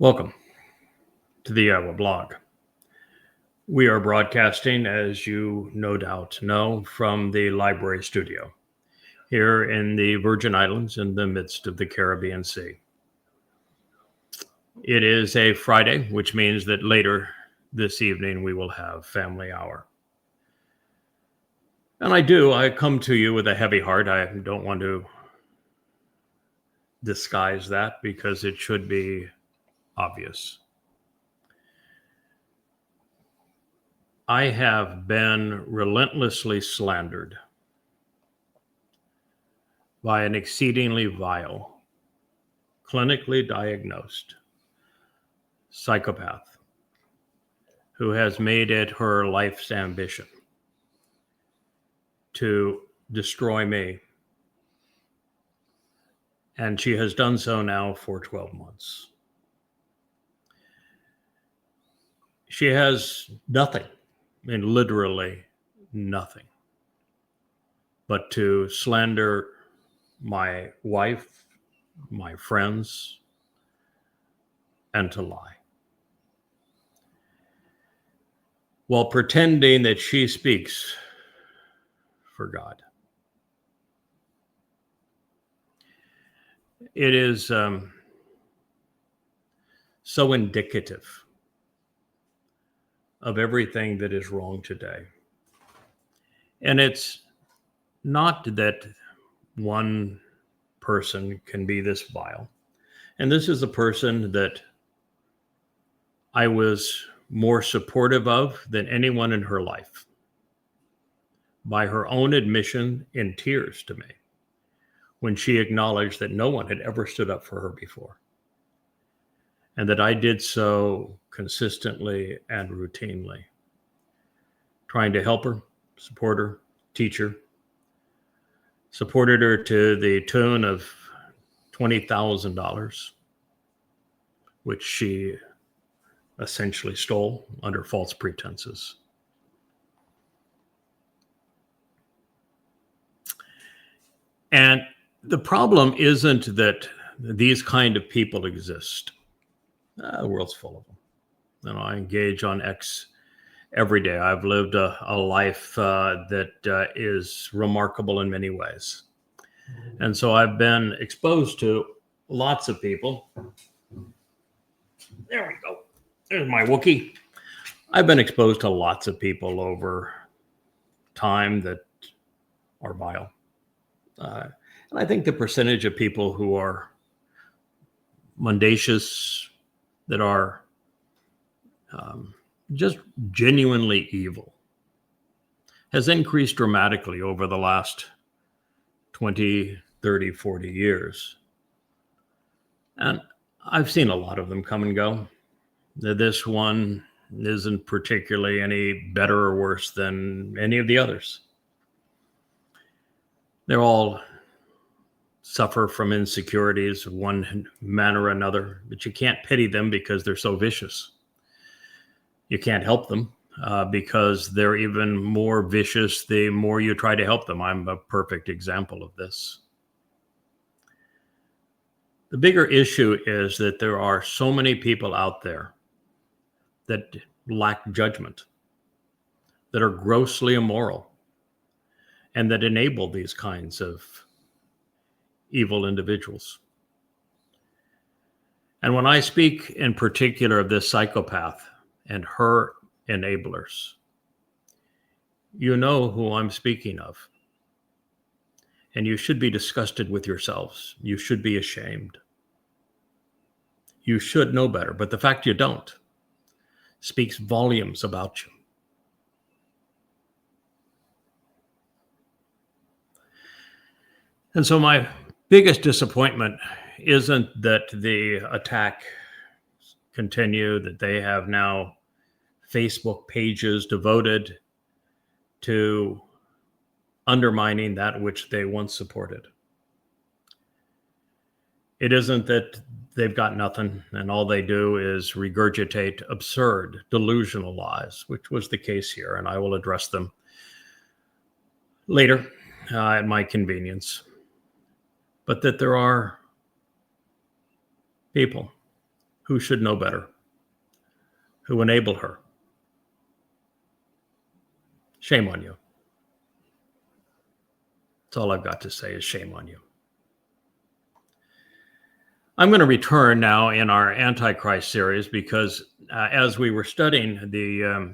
Welcome to the Iowa blog. We are broadcasting, as you no doubt know, from the library studio here in the Virgin Islands in the midst of the Caribbean Sea. It is a Friday, which means that later this evening we will have family hour. And I come to you with a heavy heart. I don't want to disguise that because it should be obvious. I have been relentlessly slandered by an exceedingly vile, clinically diagnosed psychopath who has made it her life's ambition to destroy me. And she has done so now for 12 months. She has nothing, literally nothing, but to slander my wife, my friends, and to lie, while pretending that she speaks for God. It is so indicative of everything that is wrong today. And it's not that one person can be this vile. And this is a person that I was more supportive of than anyone in her life, by her own admission in tears to me, when she acknowledged that no one had ever stood up for her before, and that I did so consistently and routinely, trying to help her, support her, teach her, supported her to the tune of $20,000, which she essentially stole under false pretenses. And the problem isn't that these kind of people exist. The world's full of them. I engage on X every day. I've lived a life that is remarkable in many ways. And so I've been exposed to lots of people. There we go. There's my Wookiee. I've been exposed to lots of people over time that are vile. And I think the percentage of people who are mendacious, that are just genuinely evil, has increased dramatically over the last 20, 30, 40 years. And I've seen a lot of them come and go. This one isn't particularly any better or worse than any of the others. They're all suffer from insecurities of one manner or another, but you can't pity them because they're so vicious. You can't help them because they're even more vicious the more you try to help them. I'm a perfect example of this. The bigger issue is that there are so many people out there that lack judgment, that are grossly immoral, and that enable these kinds of evil individuals. And when I speak in particular of this psychopath and her enablers, you know who I'm speaking of. And you should be disgusted with yourselves. You should be ashamed. You should know better, but the fact you don't speaks volumes about you. And so my biggest disappointment isn't that the attack continue, that they have now Facebook pages devoted to undermining that which they once supported. It isn't that they've got nothing and all they do is regurgitate absurd, delusional lies, which was the case here, and I will address them later at my convenience. But that there are people who should know better, who enabled her. Shame on you. That's all I've got to say is shame on you. I'm going to return now in our Antichrist series because as we were studying the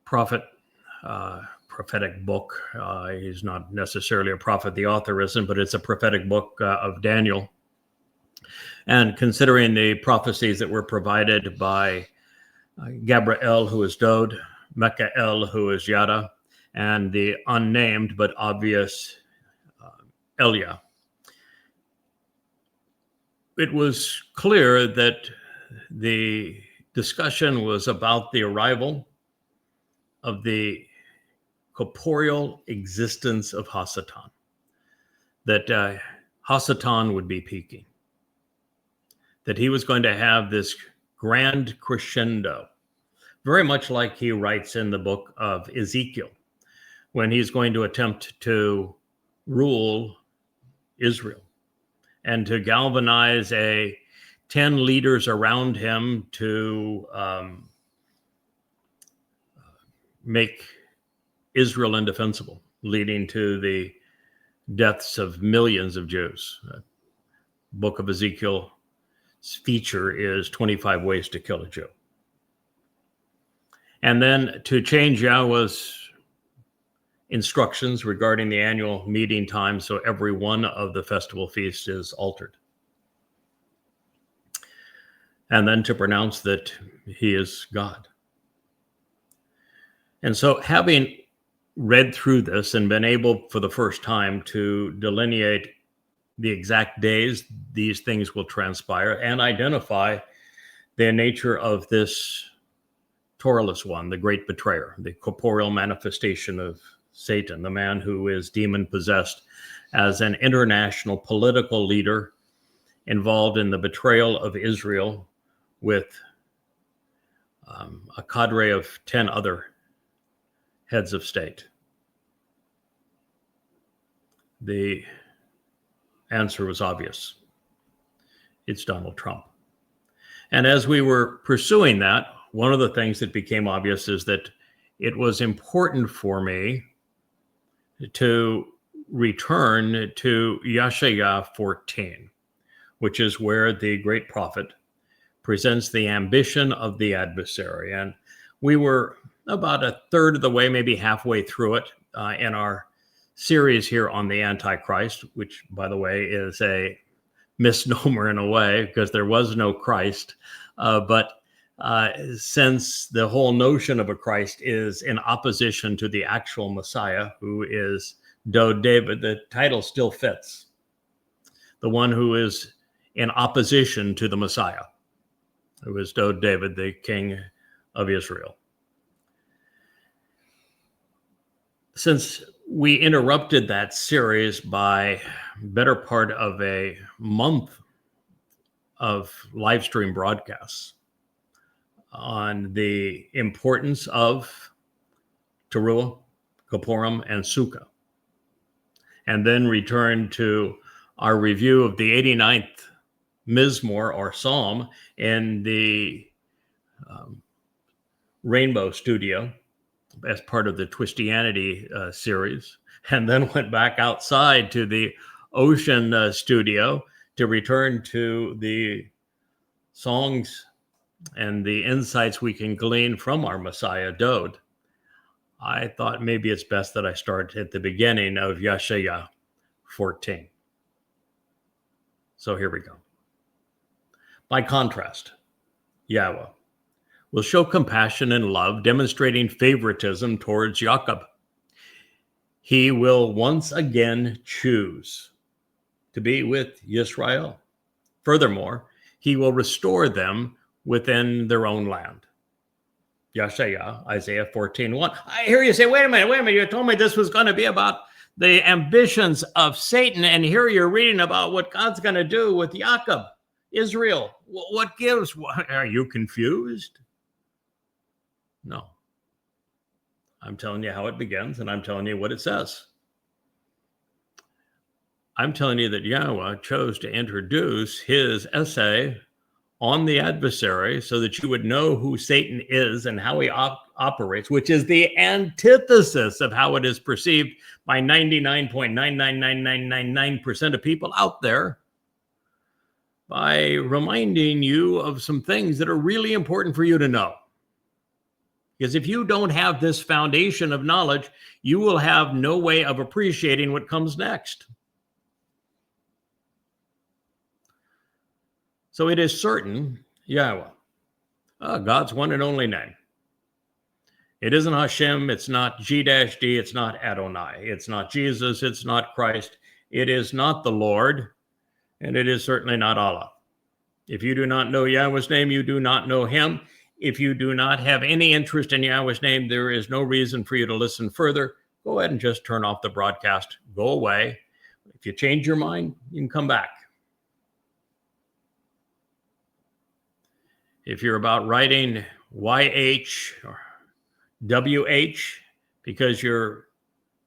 prophetic book, he's not necessarily a prophet, the author isn't, but it's a prophetic book of Daniel. And considering the prophecies that were provided by Gabriel, who is Dod, Michael, who is Yada, and the unnamed but obvious Elia, it was clear that the discussion was about the arrival of the corporeal existence of Hasatan, that Hasatan would be peaking, that he was going to have this grand crescendo, very much like he writes in the book of Ezekiel, when he's going to attempt to rule Israel and to galvanize 10 leaders around him to make Israel indefensible, leading to the deaths of millions of Jews. Book of Ezekiel's feature is 25 ways to kill a Jew. And then to change Yahweh's instructions regarding the annual meeting time, so every one of the festival feasts is altered. And then to pronounce that he is God. And so having read through this and been able for the first time to delineate the exact days these things will transpire and identify the nature of this Torahless one, the great betrayer, the corporeal manifestation of Satan, the man who is demon possessed, as an international political leader involved in the betrayal of Israel with a cadre of 10 other heads of state. The answer was obvious. It's Donald Trump. And as we were pursuing that, one of the things that became obvious is that it was important for me to return to Yeshaya 14, which is where the great prophet presents the ambition of the adversary. And we were about a third of the way, maybe halfway through it in our series here on the Antichrist, which, by the way, is a misnomer in a way because there was no Christ. But since the whole notion of a Christ is in opposition to the actual Messiah, who is Dod David, the title still fits. The one who is in opposition to the Messiah, who is Dod David, the king of Israel. Since we interrupted that series by better part of a month of live stream broadcasts on the importance of Teruah, Kippurim, and Sukkah, and then returned to our review of the 89th Mizmor or Psalm in the Rainbow Studio as part of the Twistianity series, and then went back outside to the Ocean Studio to return to the songs and the insights we can glean from our Messiah, Dod. I thought maybe it's best that I start at the beginning of Yeshaya 14. So here we go. By contrast, Yahweh will show compassion and love, demonstrating favoritism towards Jacob. He will once again choose to be with Yisrael. Furthermore, he will restore them within their own land. Yeshaya, Isaiah 14:1. I hear you say, wait a minute. You told me this was going to be about the ambitions of Satan, and here you're reading about what God's going to do with Jacob, Israel. What gives? Are you confused? No. I'm telling you how it begins, and I'm telling you what it says. I'm telling you that Yahweh chose to introduce his essay on the adversary so that you would know who Satan is and how he operates, which is the antithesis of how it is perceived by 99.999999% of people out there, by reminding you of some things that are really important for you to know. Because if you don't have this foundation of knowledge, you will have no way of appreciating what comes next. So it is certain, Yahweh, God's one and only name. It isn't Hashem, it's not G-D, it's not Adonai, it's not Jesus, it's not Christ, it is not the Lord, and it is certainly not Allah. If you do not know Yahweh's name, you do not know him. If you do not have any interest in Yahweh's name, there is no reason for you to listen further. Go ahead and just turn off the broadcast. Go away. If you change your mind, you can come back. If you're about writing YH or WH because you're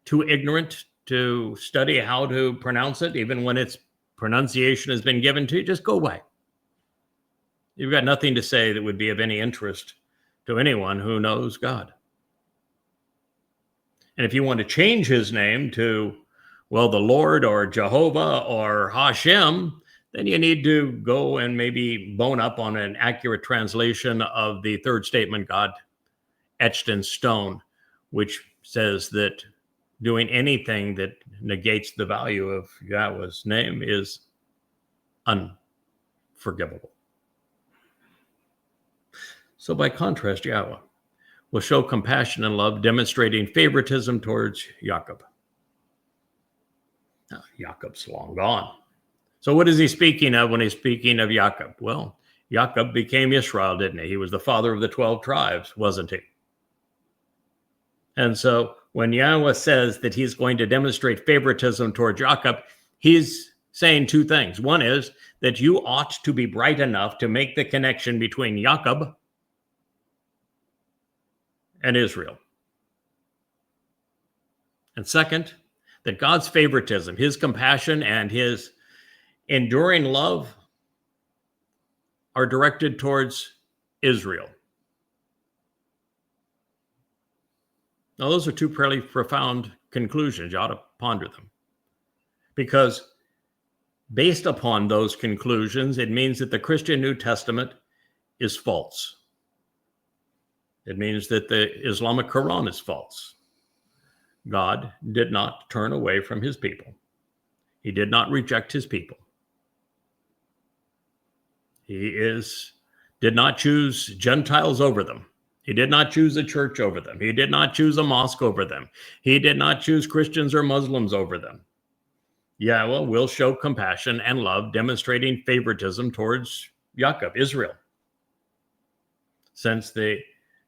too ignorant to study how to pronounce it, even when its pronunciation has been given to you, just go away. You've got nothing to say that would be of any interest to anyone who knows God. And if you want to change his name to, well, the Lord or Jehovah or Hashem, then you need to go and maybe bone up on an accurate translation of the third statement God etched in stone, which says that doing anything that negates the value of Yahweh's name is unforgivable. So by contrast, Yahweh will show compassion and love, demonstrating favoritism towards Jacob. Now, Jacob's long gone. So what is he speaking of when he's speaking of Jacob? Well, Jacob became Israel, didn't he? He was the father of the 12 tribes, wasn't he? And so when Yahweh says that he's going to demonstrate favoritism toward Jacob, he's saying two things. One is that you ought to be bright enough to make the connection between Jacob and Israel. And second, that God's favoritism, his compassion, and his enduring love are directed towards Israel. Now, those are two fairly profound conclusions. You ought to ponder them. Because based upon those conclusions, it means that the Christian New Testament is false. It means that the Islamic Quran is false. God did not turn away from his people. He did not reject his people. He did not choose Gentiles over them. He did not choose a church over them. He did not choose a mosque over them. He did not choose Christians or Muslims over them. Yahweh will show compassion and love, demonstrating favoritism towards Jacob, Israel. Since the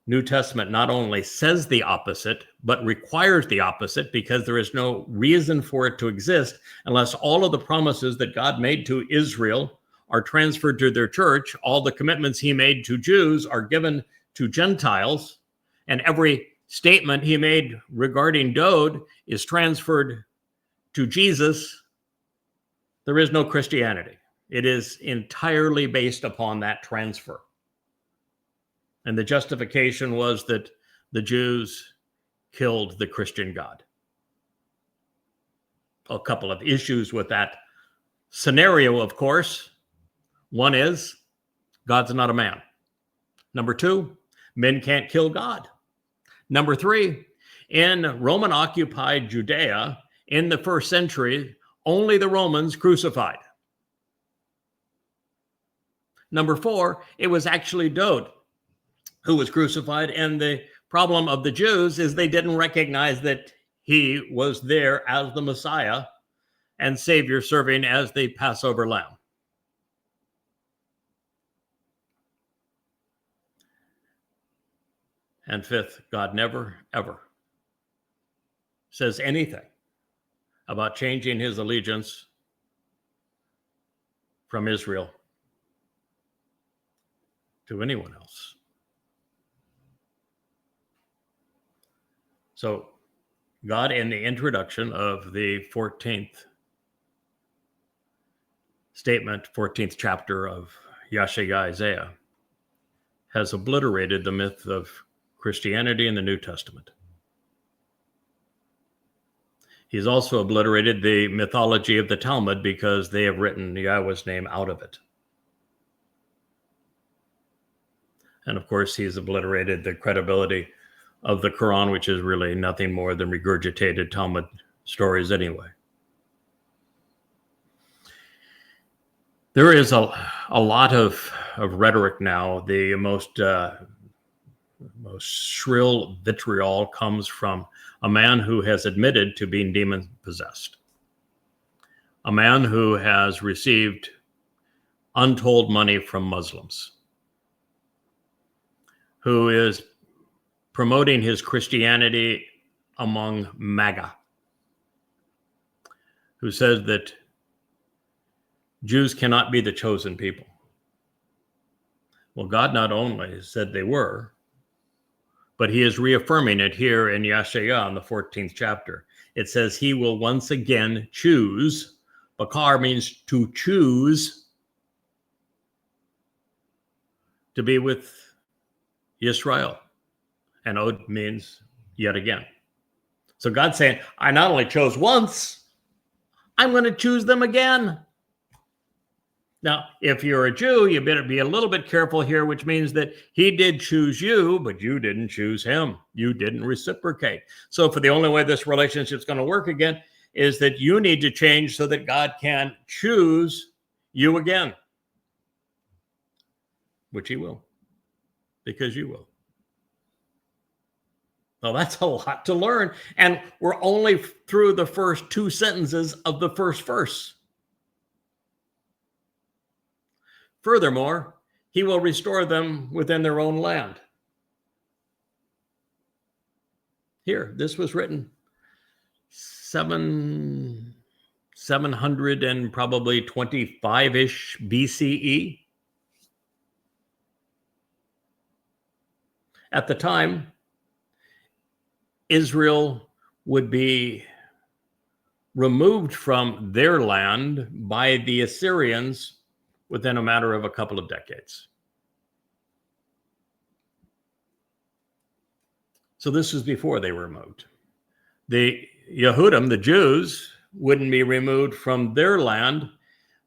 New Testament not only says the opposite, but requires the opposite, because there is no reason for it to exist unless all of the promises that God made to Israel are transferred to their church. All the commitments he made to Jews are given to Gentiles, and every statement he made regarding Dowd is transferred to Jesus. There is no Christianity. It is entirely based upon that transfer. And the justification was that the Jews killed the Christian God. A couple of issues with that scenario, of course. One is God's not a man. Number two, men can't kill God. Number three, in Roman-occupied Judea in the first century, only the Romans crucified. Number four, it was actually Dowd who was crucified, and the problem of the Jews is they didn't recognize that he was there as the Messiah and Savior, serving as the Passover lamb. And fifth, God never, ever says anything about changing his allegiance from Israel to anyone else. So God, in the introduction of the 14th statement, 14th chapter of Yeshaya Isaiah, has obliterated the myth of Christianity in the New Testament. He's also obliterated the mythology of the Talmud because they have written Yahweh's name out of it. And of course, he's obliterated the credibility of the Quran, which is really nothing more than regurgitated Talmud stories anyway. There is a lot of rhetoric now. The most shrill vitriol comes from a man who has admitted to being demon possessed, a man who has received untold money from Muslims, who is promoting his Christianity among MAGA, who says that Jews cannot be the chosen people. Well, God not only said they were, but he is reaffirming it here in Yeshaya in the 14th chapter. It says he will once again choose. Bakar means to choose, to be with Yisrael. And Od means yet again. So God's saying, I not only chose once, I'm going to choose them again. Now, if you're a Jew, you better be a little bit careful here, which means that he did choose you, but you didn't choose him. You didn't reciprocate. So for the only way this relationship's going to work again is that you need to change so that God can choose you again, which he will, because you will. Well, that's a lot to learn. And we're only through the first two sentences of the first verse. Furthermore, he will restore them within their own land. Here, this was written 700 and probably 25-ish BCE. At the time, Israel would be removed from their land by the Assyrians within a matter of a couple of decades. So this was before they were removed. The Yehudim, the Jews, wouldn't be removed from their land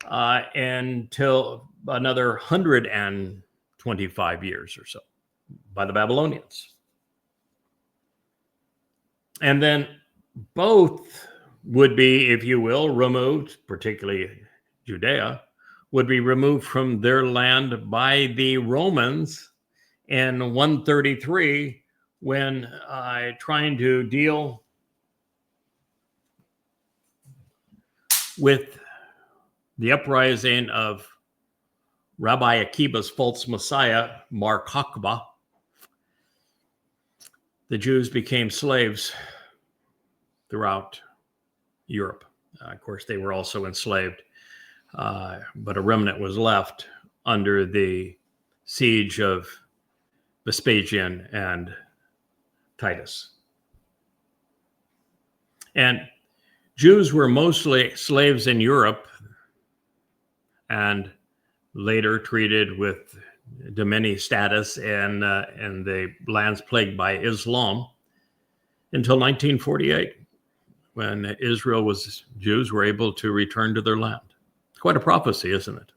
until another 125 years or so by the Babylonians. And then both would be, if you will, removed, particularly Judea, would be removed from their land by the Romans in 133 when trying to deal with the uprising of Rabbi Akiba's false messiah, Bar Kokhba. The Jews became slaves throughout Europe. Of course, they were also enslaved. But a remnant was left under the siege of Vespasian and Titus. And Jews were mostly slaves in Europe and later treated with Domini status in the lands plagued by Islam until 1948, when Jews were able to return to their land. Quite a prophecy, isn't it?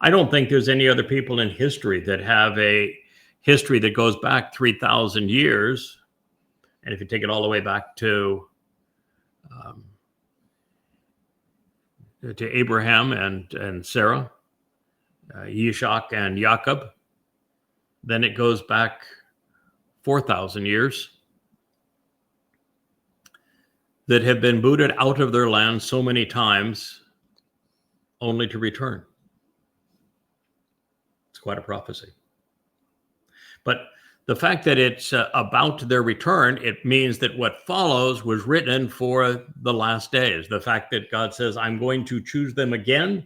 I don't think there's any other people in history that have a history that goes back 3,000 years. And if you take it all the way back to Abraham and Sarah, Yitzhak and Jacob, then it goes back 4,000 years, that have been booted out of their land so many times only to return. It's quite a prophecy. But the fact that it's about their return, it means that what follows was written for the last days. The fact that God says, I'm going to choose them again,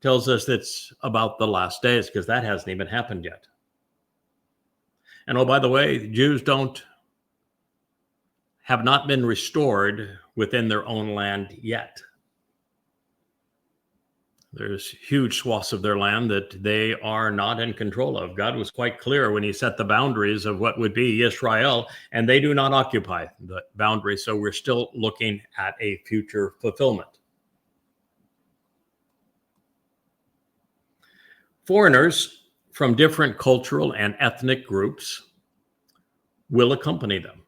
tells us it's about the last days, because that hasn't even happened yet. And oh, by the way, Jews have not been restored within their own land yet. There's huge swaths of their land that they are not in control of. God was quite clear when he set the boundaries of what would be Israel, and they do not occupy the boundary. So we're still looking at a future fulfillment. Foreigners from different cultural and ethnic groups will accompany them,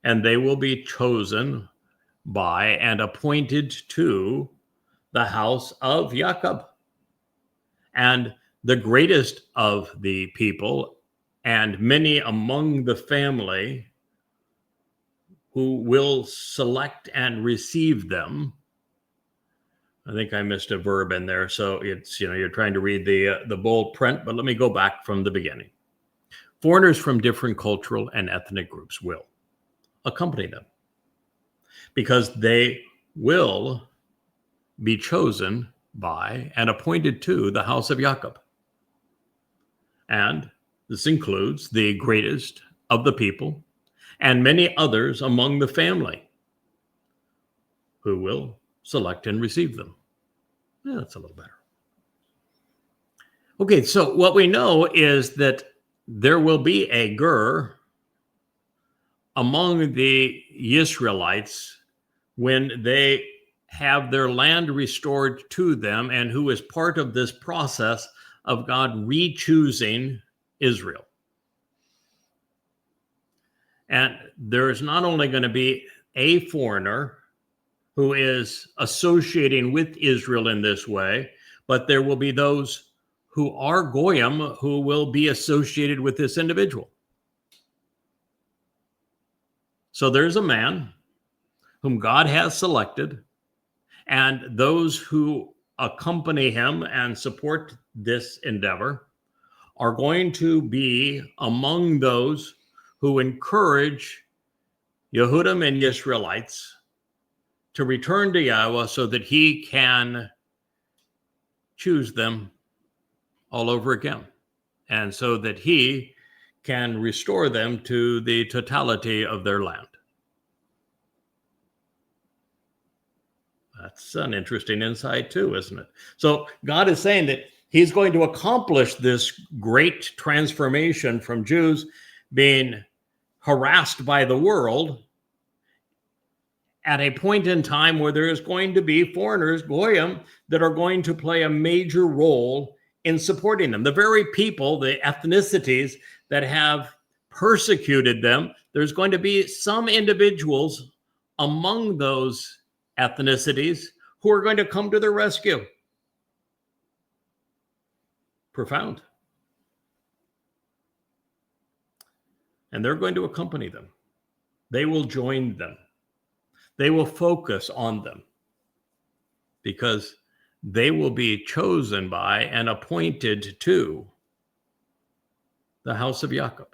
and they will be chosen by and appointed to the house of Jacob. And the greatest of the people and many among the family who will select and receive them. I think I missed a verb in there. So it's, you're trying to read the bold print, but let me go back from the beginning. Foreigners from different cultural and ethnic groups will accompany them because they will be chosen by and appointed to the house of Jacob. And this includes the greatest of the people and many others among the family who will select and receive them. Yeah, that's a little better. Okay, so what we know is that there will be a ger among the Israelites when they have their land restored to them, and who is part of this process of God re-choosing Israel. And there is not only going to be a foreigner who is associating with Israel in this way, but there will be those who are Goyim who will be associated with this individual. So there's a man whom God has selected, and those who accompany him and support this endeavor are going to be among those who encourage Yehudim and Israelites to return to Yahweh so that he can choose them all over again, and so that he can restore them to the totality of their land. That's an interesting insight too, isn't it? So God is saying that he's going to accomplish this great transformation from Jews being harassed by the world at a point in time where there is going to be foreigners, Goyim, that are going to play a major role in supporting them. The very people, the ethnicities that have persecuted them, there's going to be some individuals among those ethnicities who are going to come to their rescue. Profound. And they're going to accompany them. They will join them. They will focus on them because they will be chosen by and appointed to the house of Jacob.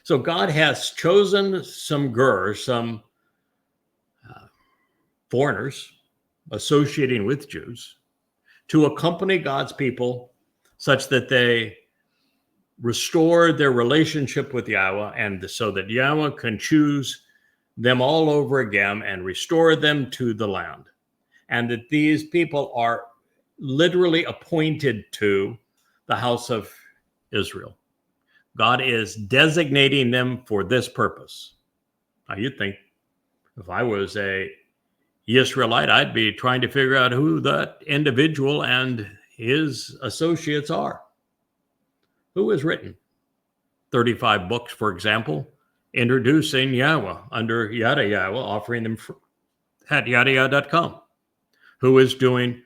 So God has chosen some ger, some foreigners associating with Jews, to accompany God's people such that they restore their relationship with Yahweh, and so that Yahweh can choose them all over again and restore them to the land. And that these people are literally appointed to the house of Israel. God is designating them for this purpose. Now, you'd think if I was a Israelite, I'd be trying to figure out who that individual and his associates are. Who has written 35 books, for example, introducing Yahweh under Yada Yahweh, offering them at yadayah.com? Who is doing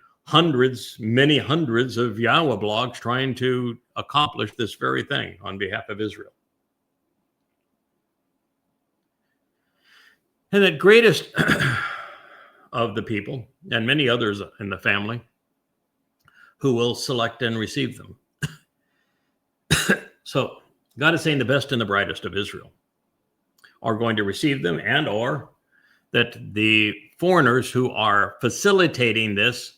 many hundreds of Yahweh blogs trying to accomplish this very thing on behalf of Israel? And the greatest of the people, and many others in the family, who will select and receive them. So God is saying the best and the brightest of Israel are going to receive them, and or that the foreigners who are facilitating this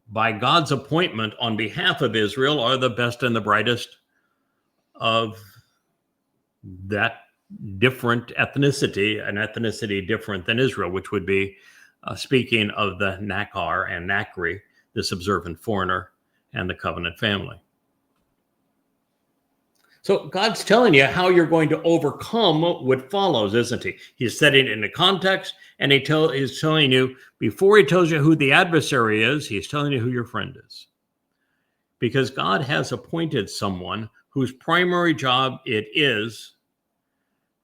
by God's appointment on behalf of Israel are the best and the brightest of that different ethnicity, an ethnicity different than Israel, which would be speaking of the Nakar and Nakri, this observant foreigner, and the covenant family. So God's telling you how you're going to overcome what follows, isn't he? He's setting it into context, and he's telling you, before he tells you who the adversary is, he's telling you who your friend is. Because God has appointed someone whose primary job it is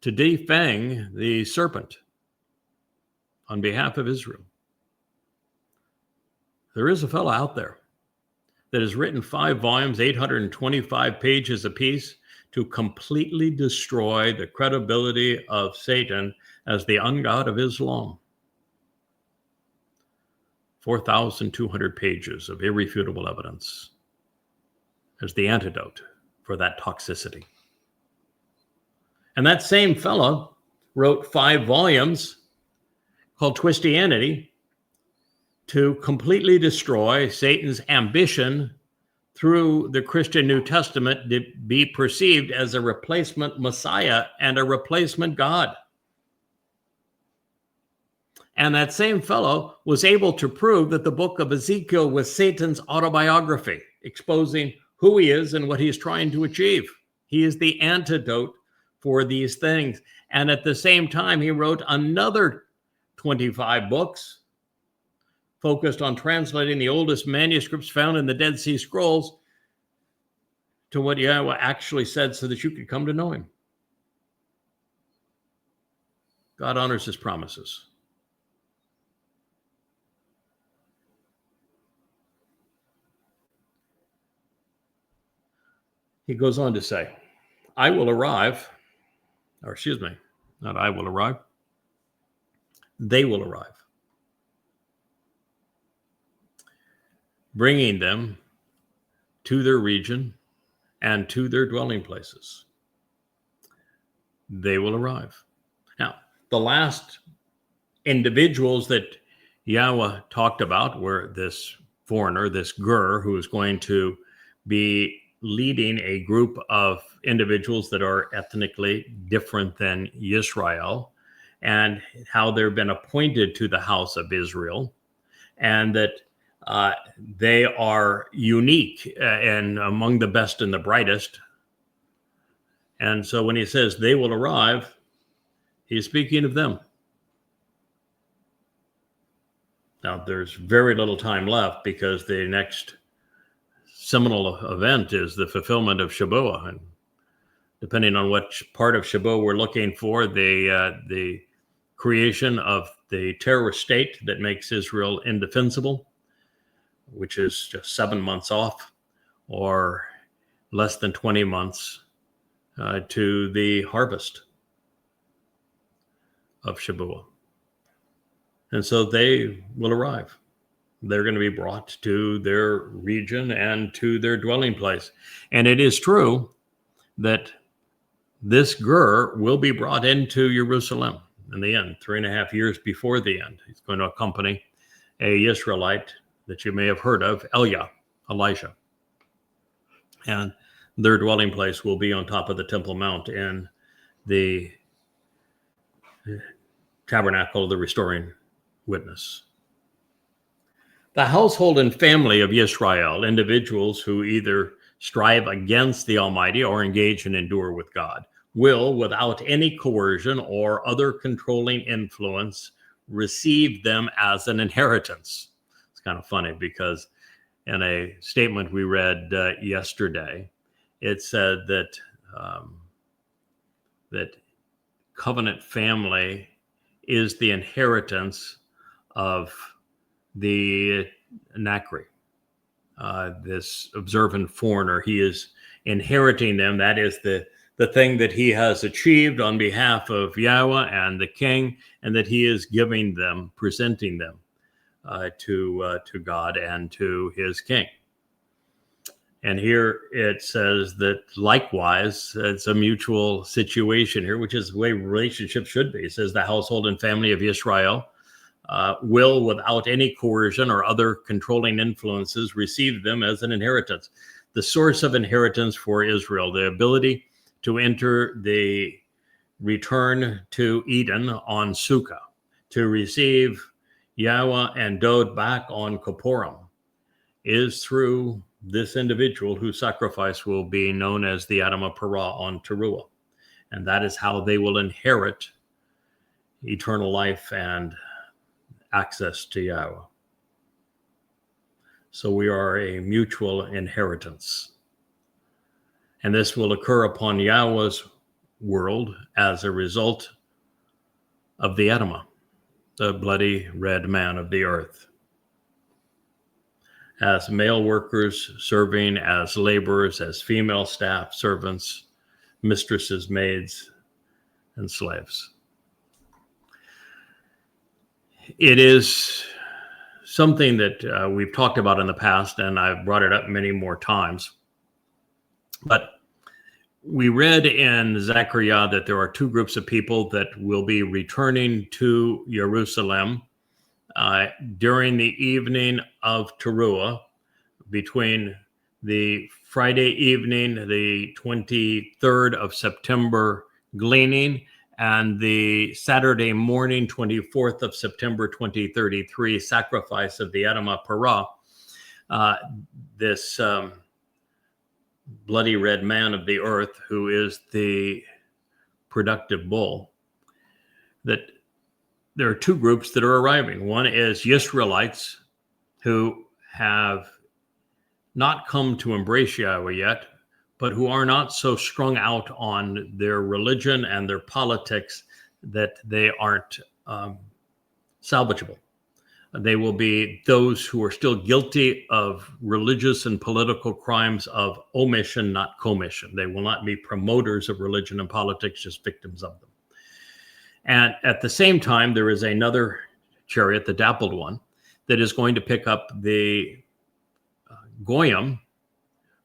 to defang the serpent on behalf of Israel. There is a fellow out there that has written 5 volumes, 825 pages apiece, to completely destroy the credibility of Satan as the ungod of Islam. 4,200 pages of irrefutable evidence as the antidote for that toxicity. And that same fellow wrote 5 volumes called Twistianity to completely destroy Satan's ambition through the Christian New Testament to be perceived as a replacement Messiah and a replacement God. And that same fellow was able to prove that the book of Ezekiel was Satan's autobiography, exposing who he is and what he's trying to achieve. He is the antidote for these things. And at the same time, he wrote another 25 books focused on translating the oldest manuscripts found in the Dead Sea Scrolls to what Yahweh actually said so that you could come to know him. God honors his promises. He goes on to say, I will arrive, or excuse me, not I will arrive, they will arrive, bringing them to their region and to their dwelling places. They will arrive. Now, the last individuals that Yahweh talked about were this foreigner, this Gur, who is going to be leading a group of individuals that are ethnically different than Israel, and how they've been appointed to the house of Israel, and that they are unique and among the best and the brightest. And so when he says they will arrive, he's speaking of them. Now, there's very little time left because the next seminal event is the fulfillment of Shabuah. And depending on which part of Shabuah we're looking for, the creation of the terrorist state that makes Israel indefensible, which is just 7 months off, or less than 20 months to the harvest of Shabuah. And so they will arrive. They're going to be brought to their region and to their dwelling place. And it is true that this Gur will be brought into Jerusalem in the end, 3.5 years before the end. He's going to accompany a Israelite that you may have heard of, Elijah. And their dwelling place will be on top of the Temple Mount in the tabernacle of the restoring witness. The household and family of Israel, individuals who either strive against the Almighty or engage and endure with God, will, without any coercion or other controlling influence, receive them as an inheritance. It's kind of funny because in a statement we read yesterday, it said that that covenant family is the inheritance of the Nakri, this observant foreigner. He is inheriting them. That is the thing that he has achieved on behalf of Yahweh and the king, and that he is giving them, presenting them to God and to his king. And here it says that likewise, it's a mutual situation here, which is the way relationships should be. It says the household and family of Israel will, without any coercion or other controlling influences, receive them as an inheritance. The source of inheritance for Israel, the ability to enter the return to Eden on Sukkah, to receive Yahweh and Dod back on Kippurim is through this individual whose sacrifice will be known as the Adamah Parah on Teruah. And that is how they will inherit eternal life and access to Yahweh. So we are a mutual inheritance. And this will occur upon Yahweh's world as a result of the Adamah, the bloody red man of the earth. As male workers serving as laborers, as female staff, servants, mistresses, maids, and slaves. It is something that we've talked about in the past, and I've brought it up many more times. But we read in Zechariah that there are two groups of people that will be returning to Jerusalem during the evening of Teruah, between the Friday evening, the 23rd of September gleaning, and the Saturday morning, 24th of September 2033, sacrifice of the Adamah Parah. This bloody red man of the earth, who is the productive bull, that there are two groups that are arriving. One is Israelites who have not come to embrace Yahweh yet, but who are not so strung out on their religion and their politics that they aren't salvageable. They will be those who are still guilty of religious and political crimes of omission, not commission. They will not be promoters of religion and politics, just victims of them. And at the same time, there is another chariot, the dappled one, that is going to pick up the Goyim,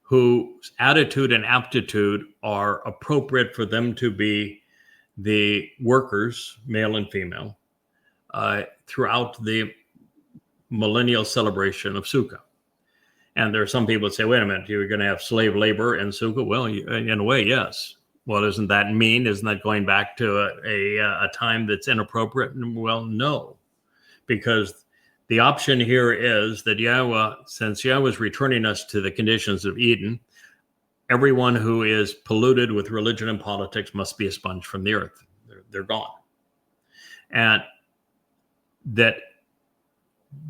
whose attitude and aptitude are appropriate for them to be the workers, male and female, throughout the millennial celebration of Sukkah. And there are some people that say, wait a minute, you're going to have slave labor in Sukkah? Well, in a way, yes. Well, isn't that mean? Isn't that going back to a time that's inappropriate? Well, no, because the option here is that Yahweh, since Yahweh is returning us to the conditions of Eden, everyone who is polluted with religion and politics must be expunged from the earth. They're gone. And that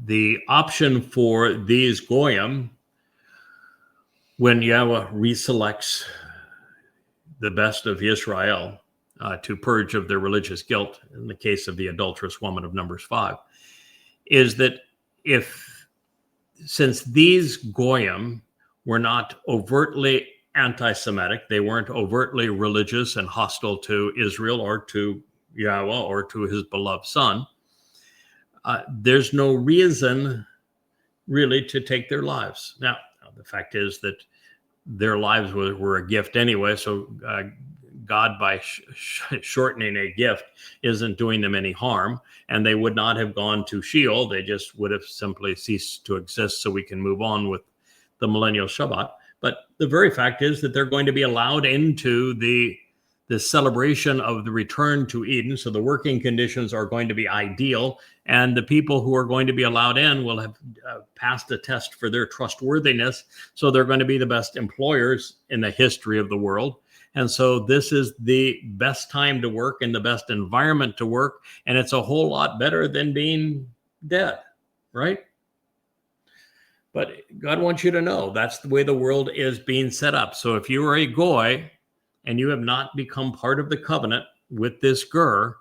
the option for these Goyim, when Yahweh reselects the best of Israel to purge of their religious guilt, in the case of the adulterous woman of Numbers 5, is that since these Goyim were not overtly anti-Semitic, they weren't overtly religious and hostile to Israel or to Yahweh or to his beloved son, there's no reason really to take their lives. Now, the fact is that their lives were a gift anyway, so God, by shortening a gift, isn't doing them any harm, and they would not have gone to Sheol. They just would have simply ceased to exist so we can move on with the millennial Shabbat. But the very fact is that they're going to be allowed into the celebration of the return to Eden. So the working conditions are going to be ideal, and the people who are going to be allowed in will have passed a test for their trustworthiness. So they're going to be the best employers in the history of the world. And so this is the best time to work and the best environment to work. And it's a whole lot better than being dead, right? But God wants you to know that's the way the world is being set up. So if you are a Goy and you have not become part of the covenant with this Ger,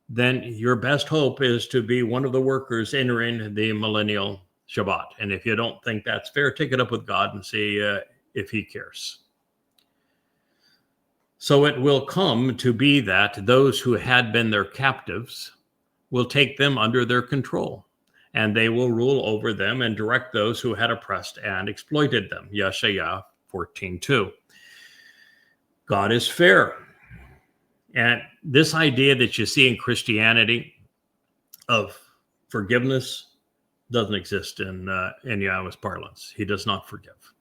then your best hope is to be one of the workers entering the millennial Shabbat. And if you don't think that's fair, take it up with God and see if he cares. So it will come to be that those who had been their captives will take them under their control, and they will rule over them and direct those who had oppressed and exploited them. Yeshayah 14:2. God is fair. And this idea that you see in Christianity of forgiveness doesn't exist in Yahweh's parlance. He does not forgive.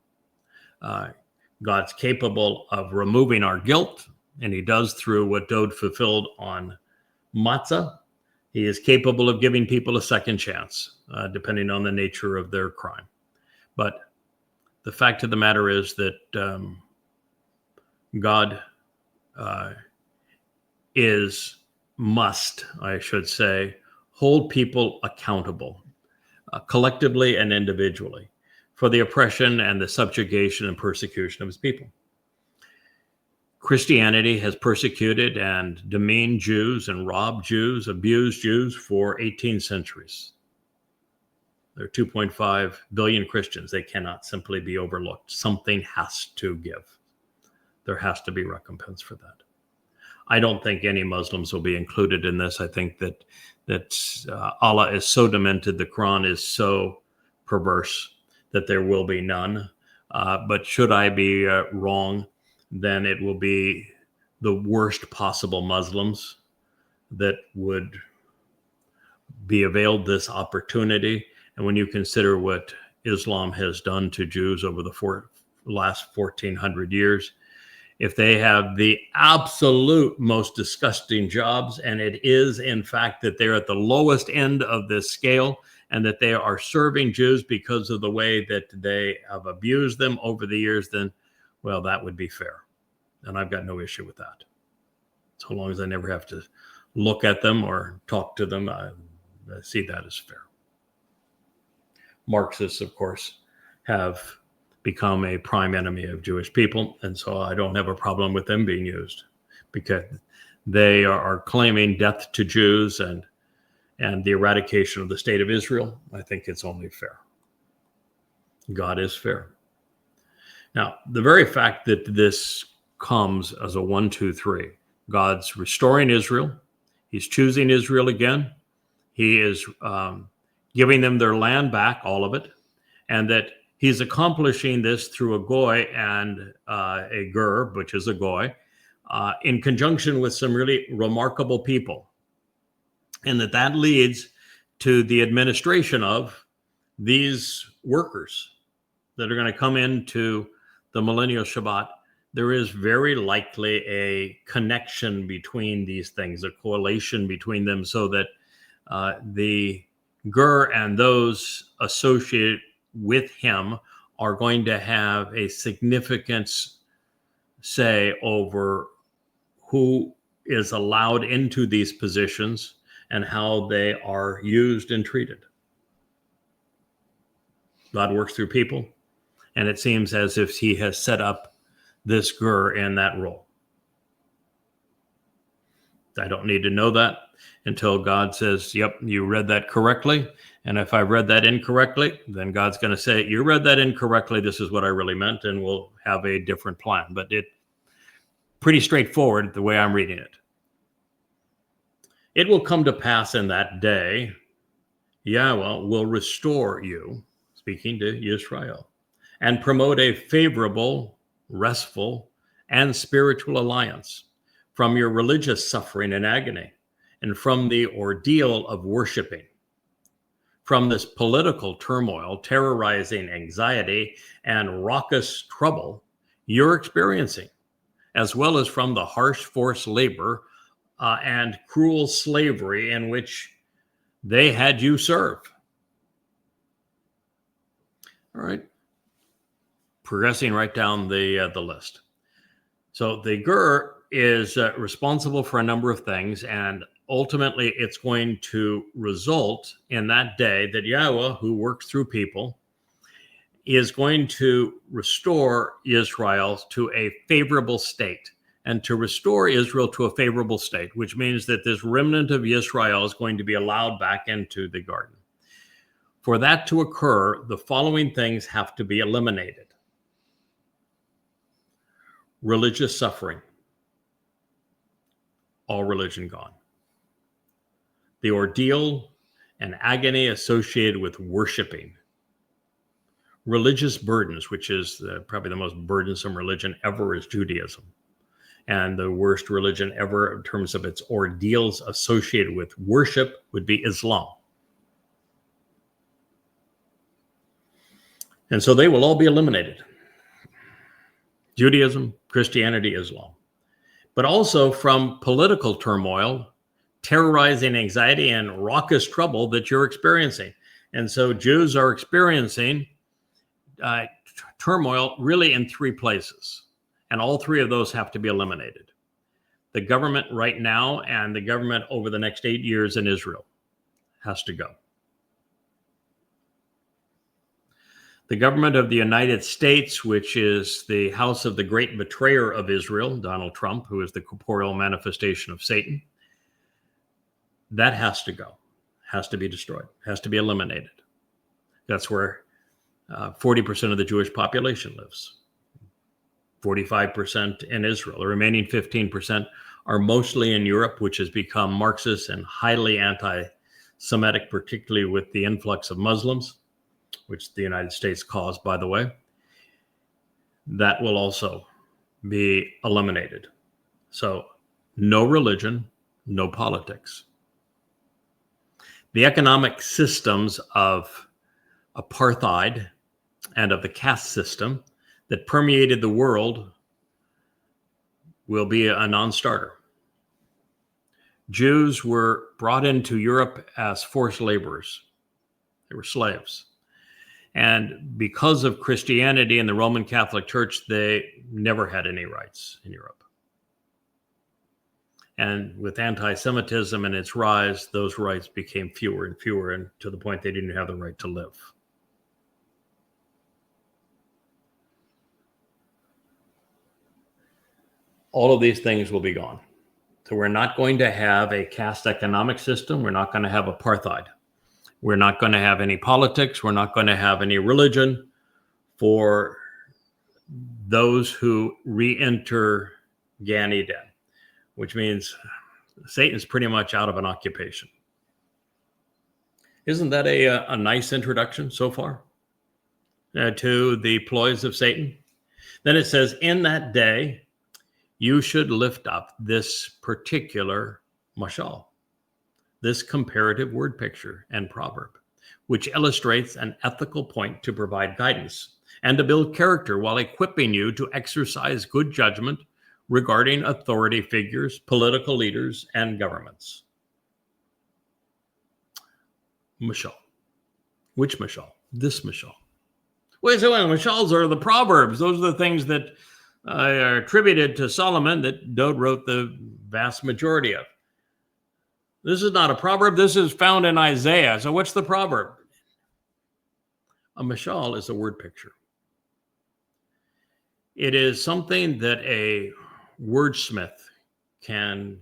God's capable of removing our guilt, and he does through what Dod fulfilled on Matzah, He is capable of giving people a second chance, depending on the nature of their crime. But the fact of the matter is that God must, I should say, hold people accountable, collectively and individually, for the oppression and the subjugation and persecution of his people. Christianity has persecuted and demeaned Jews and robbed Jews, abused Jews for 18 centuries. There are 2.5 billion Christians. They cannot simply be overlooked. Something has to give. There has to be recompense for that. I don't think any Muslims will be included in this. I think that Allah is so demented, the Quran is so perverse that there will be none. But should I be wrong, then it will be the worst possible Muslims that would be availed this opportunity. And when you consider what Islam has done to Jews over the last 1,400 years, if they have the absolute most disgusting jobs, and it is in fact that they're at the lowest end of this scale, and that they are serving Jews because of the way that they have abused them over the years, then, well, that would be fair. And I've got no issue with that. So long as I never have to look at them or talk to them, I see that as fair. Marxists, of course, have become a prime enemy of Jewish people. And so I don't have a problem with them being used, because they are claiming death to Jews and the eradication of the state of Israel. I think it's only fair. God is fair. Now, the very fact that this comes as a 1, 2, 3, God's restoring Israel. He's choosing Israel again. He is giving them their land back, all of it, and that he's accomplishing this through a goy and a ger, which is a goy, in conjunction with some really remarkable people. And that leads to the administration of these workers that are going to come into the millennial Shabbat. There is very likely a connection between these things, a correlation between them, so that the ger and those associated with him are going to have a significant say over who is allowed into these positions and how they are used and treated. God works through people, and it seems as if he has set up this ger in that role. I don't need to know that until God says, yep, you read that correctly. And if I read that incorrectly, then God's going to say, you read that incorrectly. This is what I really meant. And we'll have a different plan. But it's pretty straightforward the way I'm reading it. It will come to pass in that day, Yahweh will restore you, speaking to Israel, and promote a favorable, restful, and spiritual alliance from your religious suffering and agony, and from the ordeal of worshiping, from this political turmoil, terrorizing anxiety, and raucous trouble you're experiencing, as well as from the harsh forced labor and cruel slavery in which they had you serve. All right. Progressing right down the list. So the ger is responsible for a number of things, and ultimately it's going to result in that day that Yahweh, who works through people, is going to restore Israel to a favorable state. And to restore Israel to a favorable state, which means that this remnant of Israel is going to be allowed back into the garden. For that to occur, the following things have to be eliminated. Religious suffering. All religion gone. The ordeal and agony associated with worshiping. Religious burdens, which is probably the most burdensome religion ever, is Judaism. And the worst religion ever in terms of its ordeals associated with worship would be Islam. And so they will all be eliminated. Judaism, Christianity, Islam. But also from political turmoil, terrorizing anxiety and raucous trouble that you're experiencing. And so Jews are experiencing turmoil really in three places. And all three of those have to be eliminated. The government right now and the government over the next 8 years in Israel has to go. The government of the United States, which is the house of the great betrayer of Israel, Donald Trump, who is the corporeal manifestation of Satan, that has to go, has to be destroyed, has to be eliminated. That's where 40% of the Jewish population lives, 45% in Israel. The remaining 15% are mostly in Europe, which has become Marxist and highly anti-Semitic, particularly with the influx of Muslims, which the United States caused, by the way. That will also be eliminated. So no religion, no politics. The economic systems of apartheid and of the caste system that permeated the world will be a non-starter. Jews were brought into Europe as forced laborers. They were slaves. And because of Christianity and the Roman Catholic Church, they never had any rights in Europe. And with anti-Semitism and its rise, those rights became fewer and fewer, and to the point they didn't have the right to live. All of these things will be gone. So we're not going to have a caste economic system. We're not going to have apartheid. We're not going to have any politics. We're not going to have any religion for those who re-enter Gan Eden, which means Satan's pretty much out of an occupation. Isn't that a nice introduction so far to the ploys of Satan? Then it says, in that day, you should lift up this particular mashal, this comparative word picture and proverb, which illustrates an ethical point to provide guidance and to build character while equipping you to exercise good judgment regarding authority figures, political leaders, and governments. Mashal. Which mashal? This mashal. Wait, so mashals are the proverbs. Those are the things that are attributed to Solomon that Dode wrote the vast majority of. This is not a proverb. This is found in Isaiah. So what's the proverb? A mashal is a word picture. It is something that a wordsmith can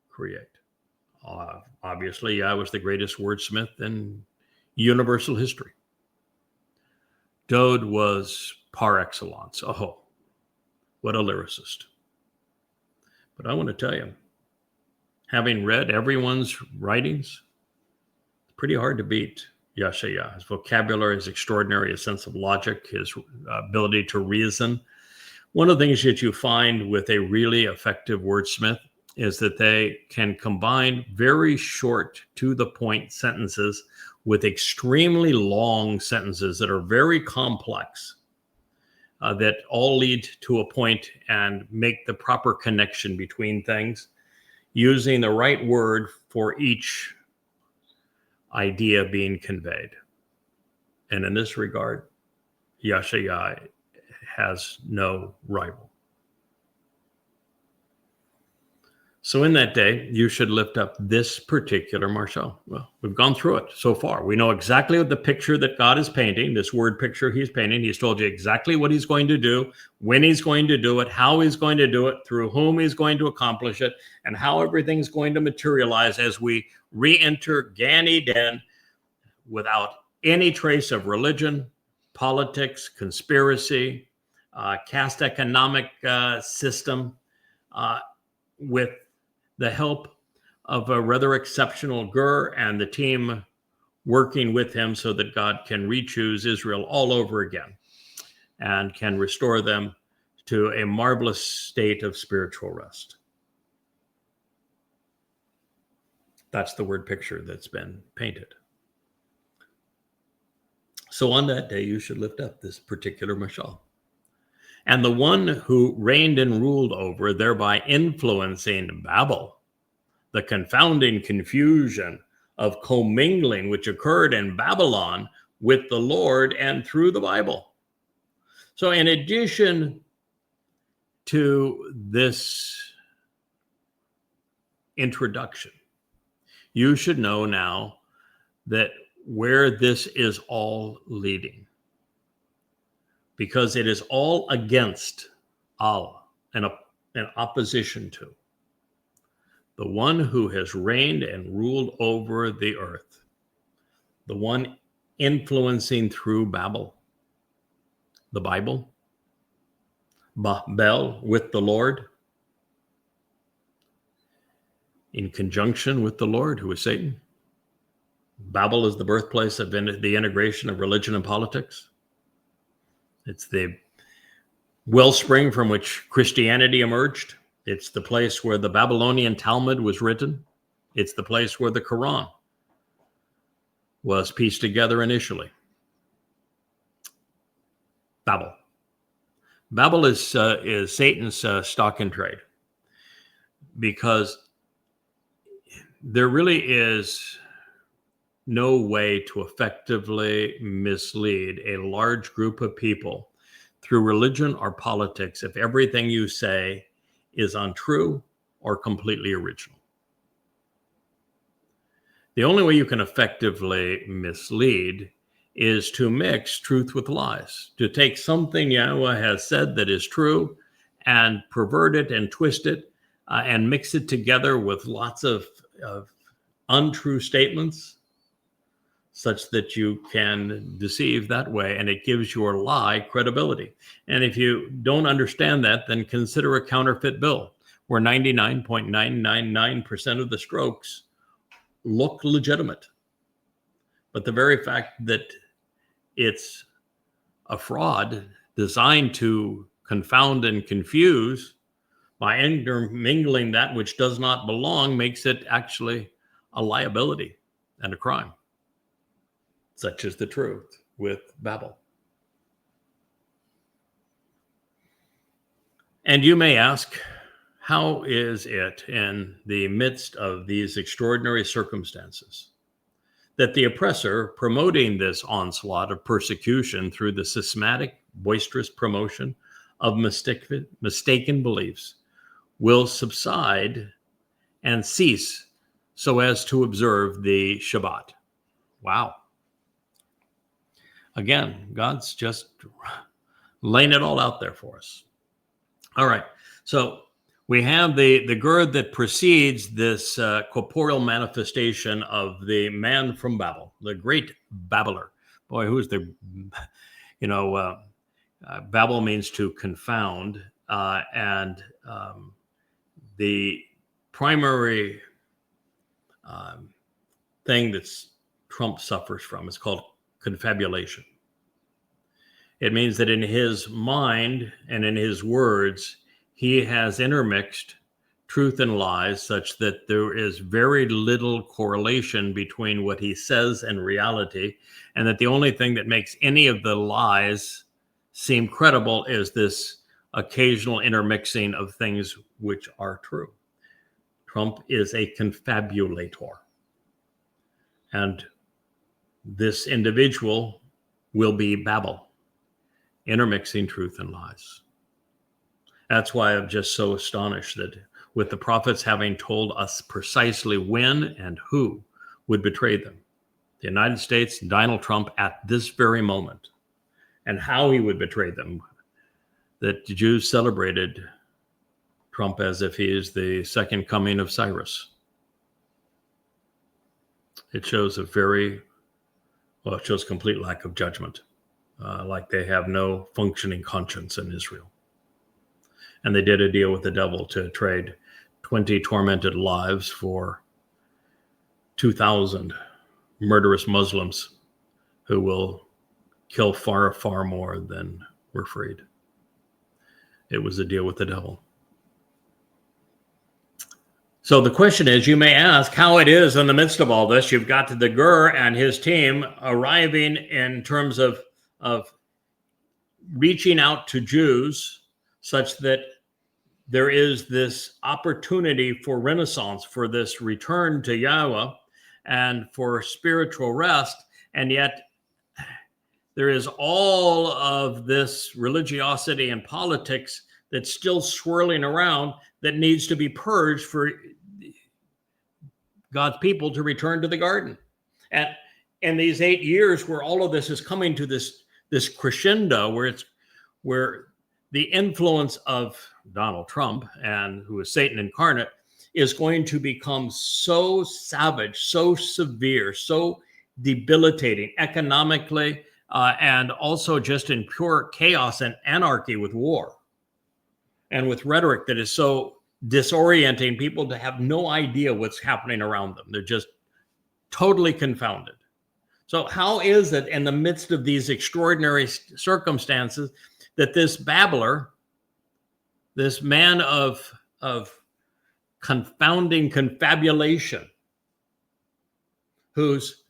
create. Obviously, I was the greatest wordsmith in universal history. Dode was par excellence. Oh, what a lyricist. But I want to tell you, having read everyone's writings, it's pretty hard to beat Yeshaya. His vocabulary is extraordinary, his sense of logic, his ability to reason. One of the things that you find with a really effective wordsmith is that they can combine very short, to-the-point sentences with extremely long sentences that are very complex, that all lead to a point and make the proper connection between things, using the right word for each idea being conveyed. And in this regard, Yeshaya has no rival. So in that day, you should lift up this particular mashal. Well, we've gone through it so far. We know exactly what the picture that God is painting, this word picture he's painting. He's told you exactly what he's going to do, when he's going to do it, how he's going to do it, through whom he's going to accomplish it, and how everything's going to materialize as we re-enter Gan Eden without any trace of religion, politics, conspiracy, caste economic system, with the help of a rather exceptional Gur and the team working with him so that God can re-choose Israel all over again and can restore them to a marvelous state of spiritual rest. That's the word picture that's been painted. So on that day, you should lift up this particular mashal. And the one who reigned and ruled over, thereby influencing Babel, the confounding confusion of commingling which occurred in Babylon with the Lord and through the Bible. So in addition to this introduction, you should know now that where this is all leading, because it is all against Allah and in opposition to the one who has reigned and ruled over the earth, the one influencing through Babel, the Bible, Babel with the Lord, in conjunction with the Lord, who is Satan. Babel is the birthplace of the integration of religion and politics. It's the wellspring from which Christianity emerged. It's the place where the Babylonian Talmud was written. It's the place where the Quran was pieced together initially. Babel. Babel is Satan's stock in trade, because there really is no way to effectively mislead a large group of people through religion or politics if everything you say is untrue or completely original. The only way you can effectively mislead is to mix truth with lies, to take something Yahweh has said that is true and pervert it and twist it and mix it together with lots of untrue statements, such that you can deceive that way, and it gives your lie credibility. And if you don't understand that, then consider a counterfeit bill, where 99.999% of the strokes look legitimate. But the very fact that it's a fraud designed to confound and confuse by intermingling that which does not belong makes it actually a liability and a crime. Such is the truth with Babel. And you may ask, how is it in the midst of these extraordinary circumstances that the oppressor promoting this onslaught of persecution through the systematic, boisterous promotion of mistaken beliefs will subside and cease so as to observe the Shabbat? Wow. Again, God's just laying it all out there for us. All right. So we have the gird that precedes this corporeal manifestation of the man from Babel, the great babbler. Boy, who's the, Babel means to confound. And the primary thing that Trump suffers from is called confabulation. It means that in his mind and in his words, he has intermixed truth and lies such that there is very little correlation between what he says and reality, and that the only thing that makes any of the lies seem credible is this occasional intermixing of things which are true. Trump is a confabulator. And this individual will be Babel, intermixing truth and lies. That's why I'm just so astonished that with the prophets having told us precisely when and who would betray them, the United States, Donald Trump at this very moment, and how he would betray them, that the Jews celebrated Trump as if he is the second coming of Cyrus. It shows it shows complete lack of judgment, like they have no functioning conscience in Israel. And they did a deal with the devil to trade 20 tormented lives for 2,000 murderous Muslims who will kill far, far more than were freed. It was a deal with the devil. So the question is, you may ask how it is in the midst of all this, you've got the Gur and his team arriving in terms of reaching out to Jews such that there is this opportunity for renaissance, for this return to Yahweh and for spiritual rest. And yet there is all of this religiosity and politics that's still swirling around that needs to be purged for God's people to return to the garden. And in these 8 years where all of this is coming to this crescendo, where the influence of Donald Trump, and who is Satan incarnate, is going to become so savage, so severe, so debilitating economically, and also just in pure chaos and anarchy with war and with rhetoric that is so disorienting people to have no idea what's happening around them. They're just totally confounded. So how is it in the midst of these extraordinary circumstances that this babbler, this man of confounding confabulation, whose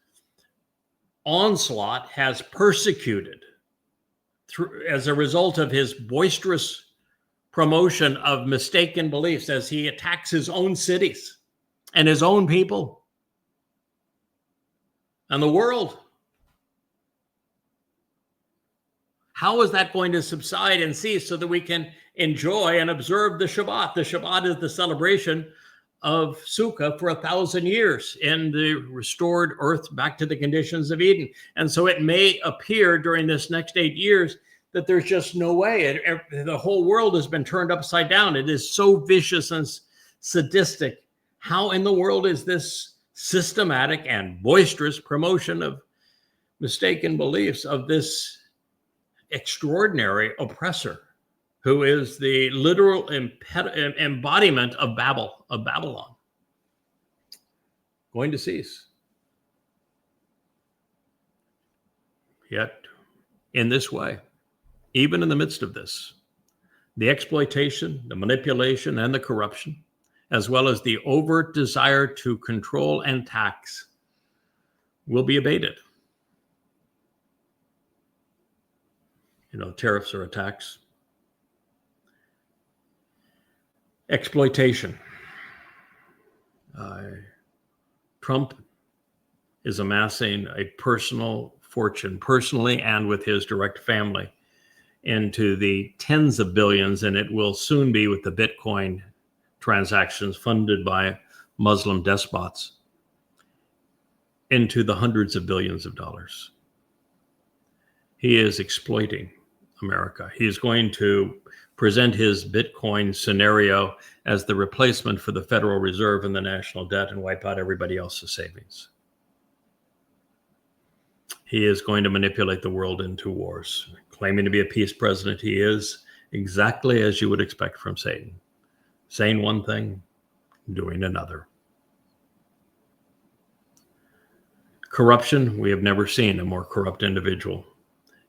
onslaught has persecuted as a result of his boisterous promotion of mistaken beliefs, as he attacks his own cities and his own people and the world. How is that going to subside and cease so that we can enjoy and observe the Shabbat? The Shabbat is the celebration of Sukkah for 1,000 years in the restored earth back to the conditions of Eden. And so it may appear during this next 8 years that there's just no way. The whole world has been turned upside down. It is so vicious and sadistic. How in the world is this systematic and boisterous promotion of mistaken beliefs of this extraordinary oppressor, who is the literal embodiment of Babylon, going to cease? Yet, in this way, even in the midst of this, the exploitation, the manipulation, and the corruption, as well as the overt desire to control and tax, will be abated. Tariffs are a tax. Exploitation. Trump is amassing a personal fortune, personally and with his direct family, into the tens of billions, and it will soon be with the Bitcoin transactions funded by Muslim despots, into the hundreds of billions of dollars. He is exploiting America. He is going to present his Bitcoin scenario as the replacement for the Federal Reserve and the national debt and wipe out everybody else's savings. He is going to manipulate the world into wars. Claiming to be a peace president, he is exactly as you would expect from Satan. Saying one thing, doing another. Corruption, we have never seen a more corrupt individual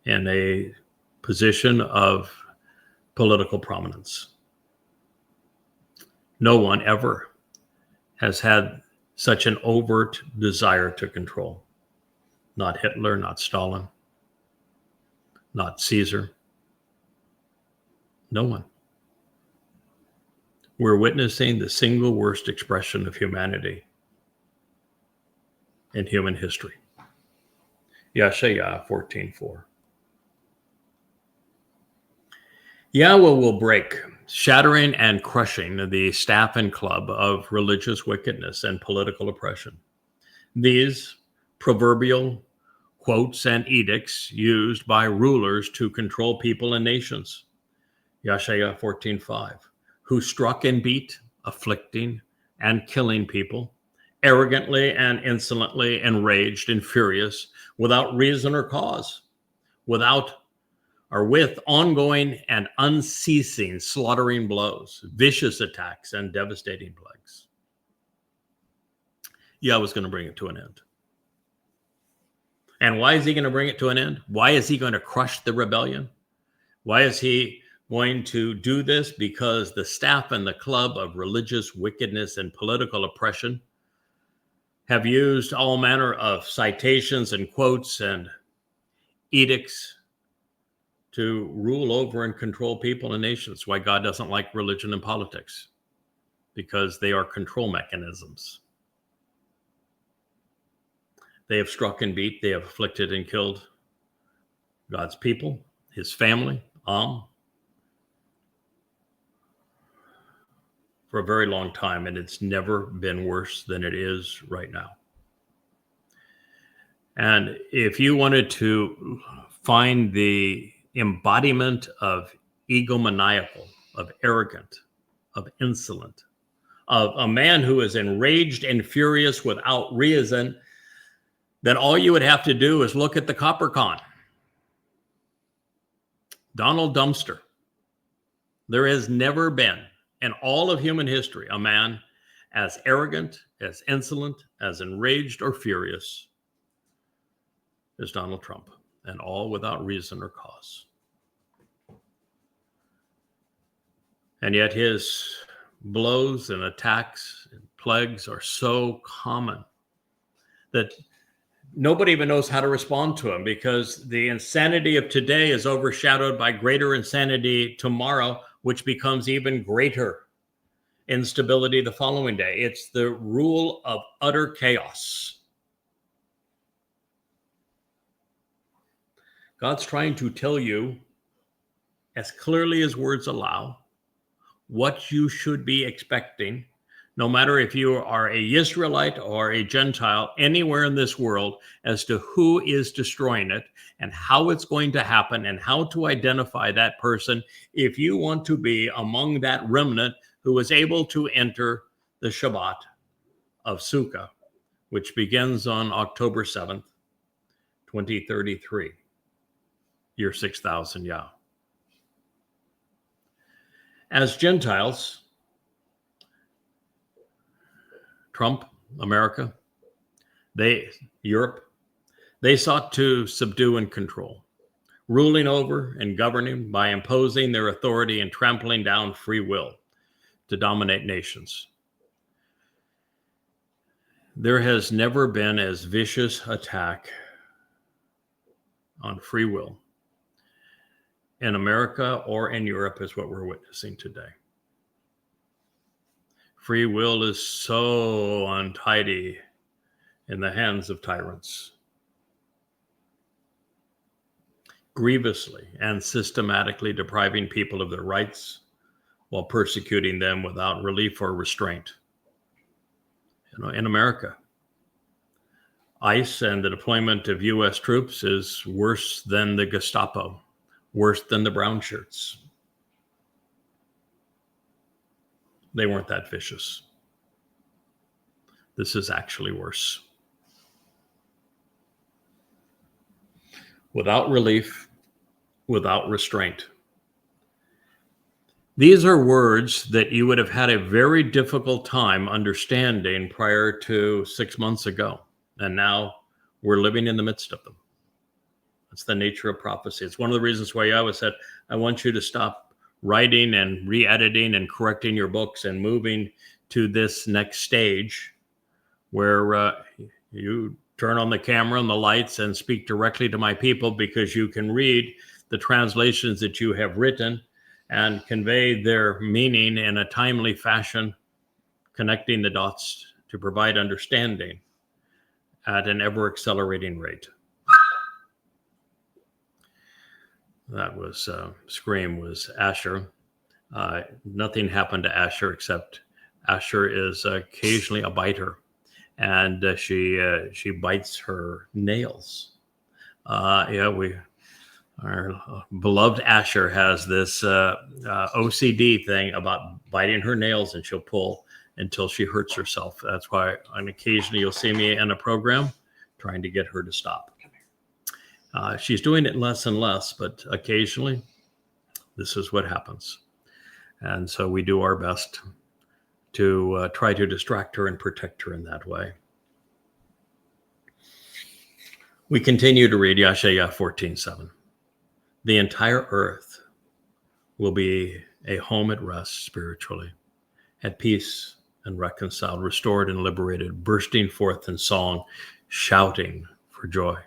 in a position of political prominence. No one ever has had such an overt desire to control. Not Hitler, not Stalin, not Caesar. No one. We're witnessing the single worst expression of humanity in human history. Yeshaya 14:4. Yahweh will break, shattering and crushing the staff and club of religious wickedness and political oppression. These proverbial quotes and edicts used by rulers to control people and nations. Yeshaya 14:5, who struck and beat, afflicting and killing people, arrogantly and insolently enraged and furious, without reason or cause, with ongoing and unceasing slaughtering blows, vicious attacks, and devastating plagues. Yahweh's going to bring it to an end. And why is he going to bring it to an end? Why is he going to crush the rebellion? Why is he going to do this? Because the staff and the club of religious wickedness and political oppression have used all manner of citations and quotes and edicts to rule over and control people and nations. Why God doesn't like religion and politics, because they are control mechanisms. They have struck and beat, they have afflicted and killed God's people, his family, for a very long time, and it's never been worse than it is right now. And if you wanted to find the embodiment of egomaniacal, of arrogant, of insolent, of a man who is enraged and furious without reason, then all you would have to do is look at the Copper Con. Donald Dumpster. There has never been in all of human history a man as arrogant, as insolent, as enraged or furious as Donald Trump, and all without reason or cause. And yet his blows and attacks and plagues are so common that nobody even knows how to respond to him, because the insanity of today is overshadowed by greater insanity tomorrow, which becomes even greater instability the following day. It's the rule of utter chaos. God's trying to tell you, as clearly as words allow, what you should be expecting, no matter if you are a Israelite or a Gentile anywhere in this world, as to who is destroying it and how it's going to happen and how to identify that person if you want to be among that remnant who was able to enter the Shabbat of Sukkah, which begins on October 7th, 2033, year 6000 Yah. As Gentiles, Trump, America, Europe, they sought to subdue and control, ruling over and governing by imposing their authority and trampling down free will to dominate nations. There has never been as vicious attack on free will in America or in Europe as what we're witnessing today. Free will is so untidy in the hands of tyrants, grievously and systematically depriving people of their rights while persecuting them without relief or restraint. In America, ICE and the deployment of U.S. troops is worse than the Gestapo, worse than the brown shirts. They weren't that vicious. This is actually worse. Without relief, without restraint. These are words that you would have had a very difficult time understanding prior to 6 months ago. And now we're living in the midst of them. That's the nature of prophecy. It's one of the reasons why I always said, I want you to stop writing and re-editing and correcting your books and moving to this next stage where you turn on the camera and the lights and speak directly to my people, because you can read the translations that you have written and convey their meaning in a timely fashion, connecting the dots to provide understanding at an ever-accelerating rate. That was Scream was Asher. Nothing happened to Asher except Asher is occasionally a biter, and she bites her nails. Our beloved Asher has this OCD thing about biting her nails, and she'll pull until she hurts herself. That's why on occasion you'll see me in a program trying to get her to stop. She's doing it less and less, but occasionally this is what happens. And so we do our best to try to distract her and protect her in that way. We continue to read Yashaya 14:7. The entire earth will be a home at rest spiritually, at peace and reconciled, restored and liberated, bursting forth in song, shouting for joy.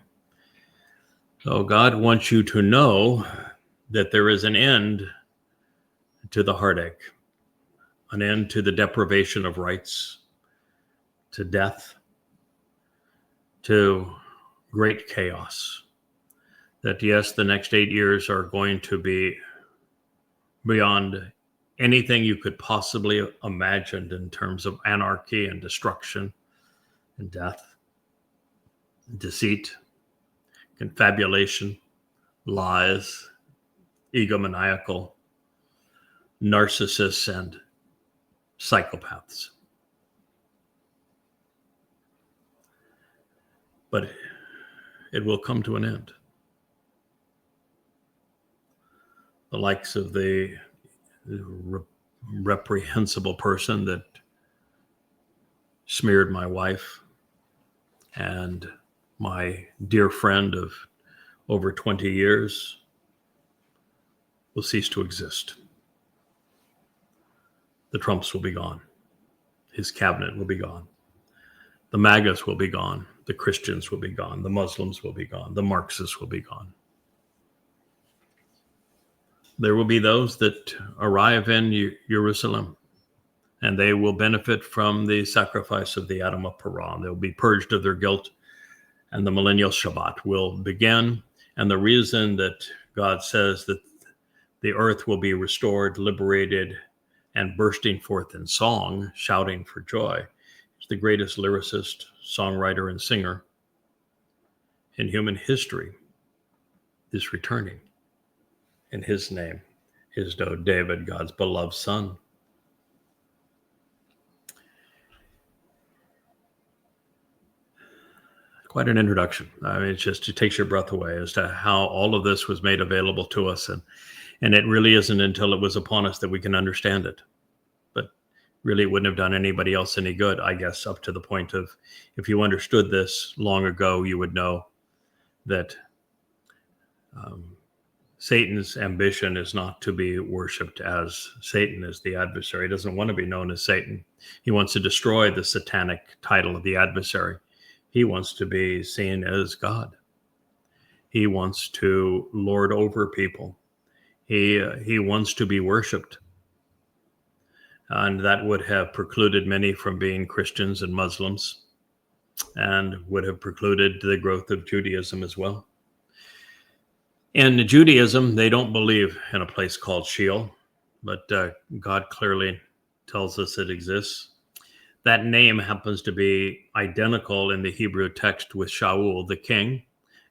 So God wants you to know that there is an end to the heartache, an end to the deprivation of rights, to death, to great chaos. That yes, the next 8 years are going to be beyond anything you could possibly imagine in terms of anarchy and destruction and death, deceit, confabulation, lies, egomaniacal, narcissists, and psychopaths. But it will come to an end. The likes of the reprehensible person that smeared my wife and my dear friend of over 20 years will cease to exist. The Trumps will be gone. His cabinet will be gone. The MAGAs will be gone. The Christians will be gone. The Muslims will be gone. The Marxists will be gone. There will be those that arrive in Jerusalem, and they will benefit from the sacrifice of the Adam of Paran. They'll be purged of their guilt, and the millennial Shabbat will begin. And the reason that God says that the earth will be restored, liberated, and bursting forth in song, shouting for joy, is the greatest lyricist, songwriter, and singer in human history is returning. And his name is David, God's beloved son. Quite an introduction. I mean, it takes your breath away as to how all of this was made available to us. And it really isn't until it was upon us that we can understand it. But really, it wouldn't have done anybody else any good, I guess, up to the point of, if you understood this long ago, you would know that Satan's ambition is not to be worshipped as Satan, as the adversary. He doesn't want to be known as Satan. He wants to destroy the satanic title of the adversary. He wants to be seen as God. He wants to lord over people. He wants to be worshipped. And that would have precluded many from being Christians and Muslims, and would have precluded the growth of Judaism as well. In Judaism, they don't believe in a place called Sheol, but God clearly tells us it exists. That name happens to be identical in the Hebrew text with Shaul, the king,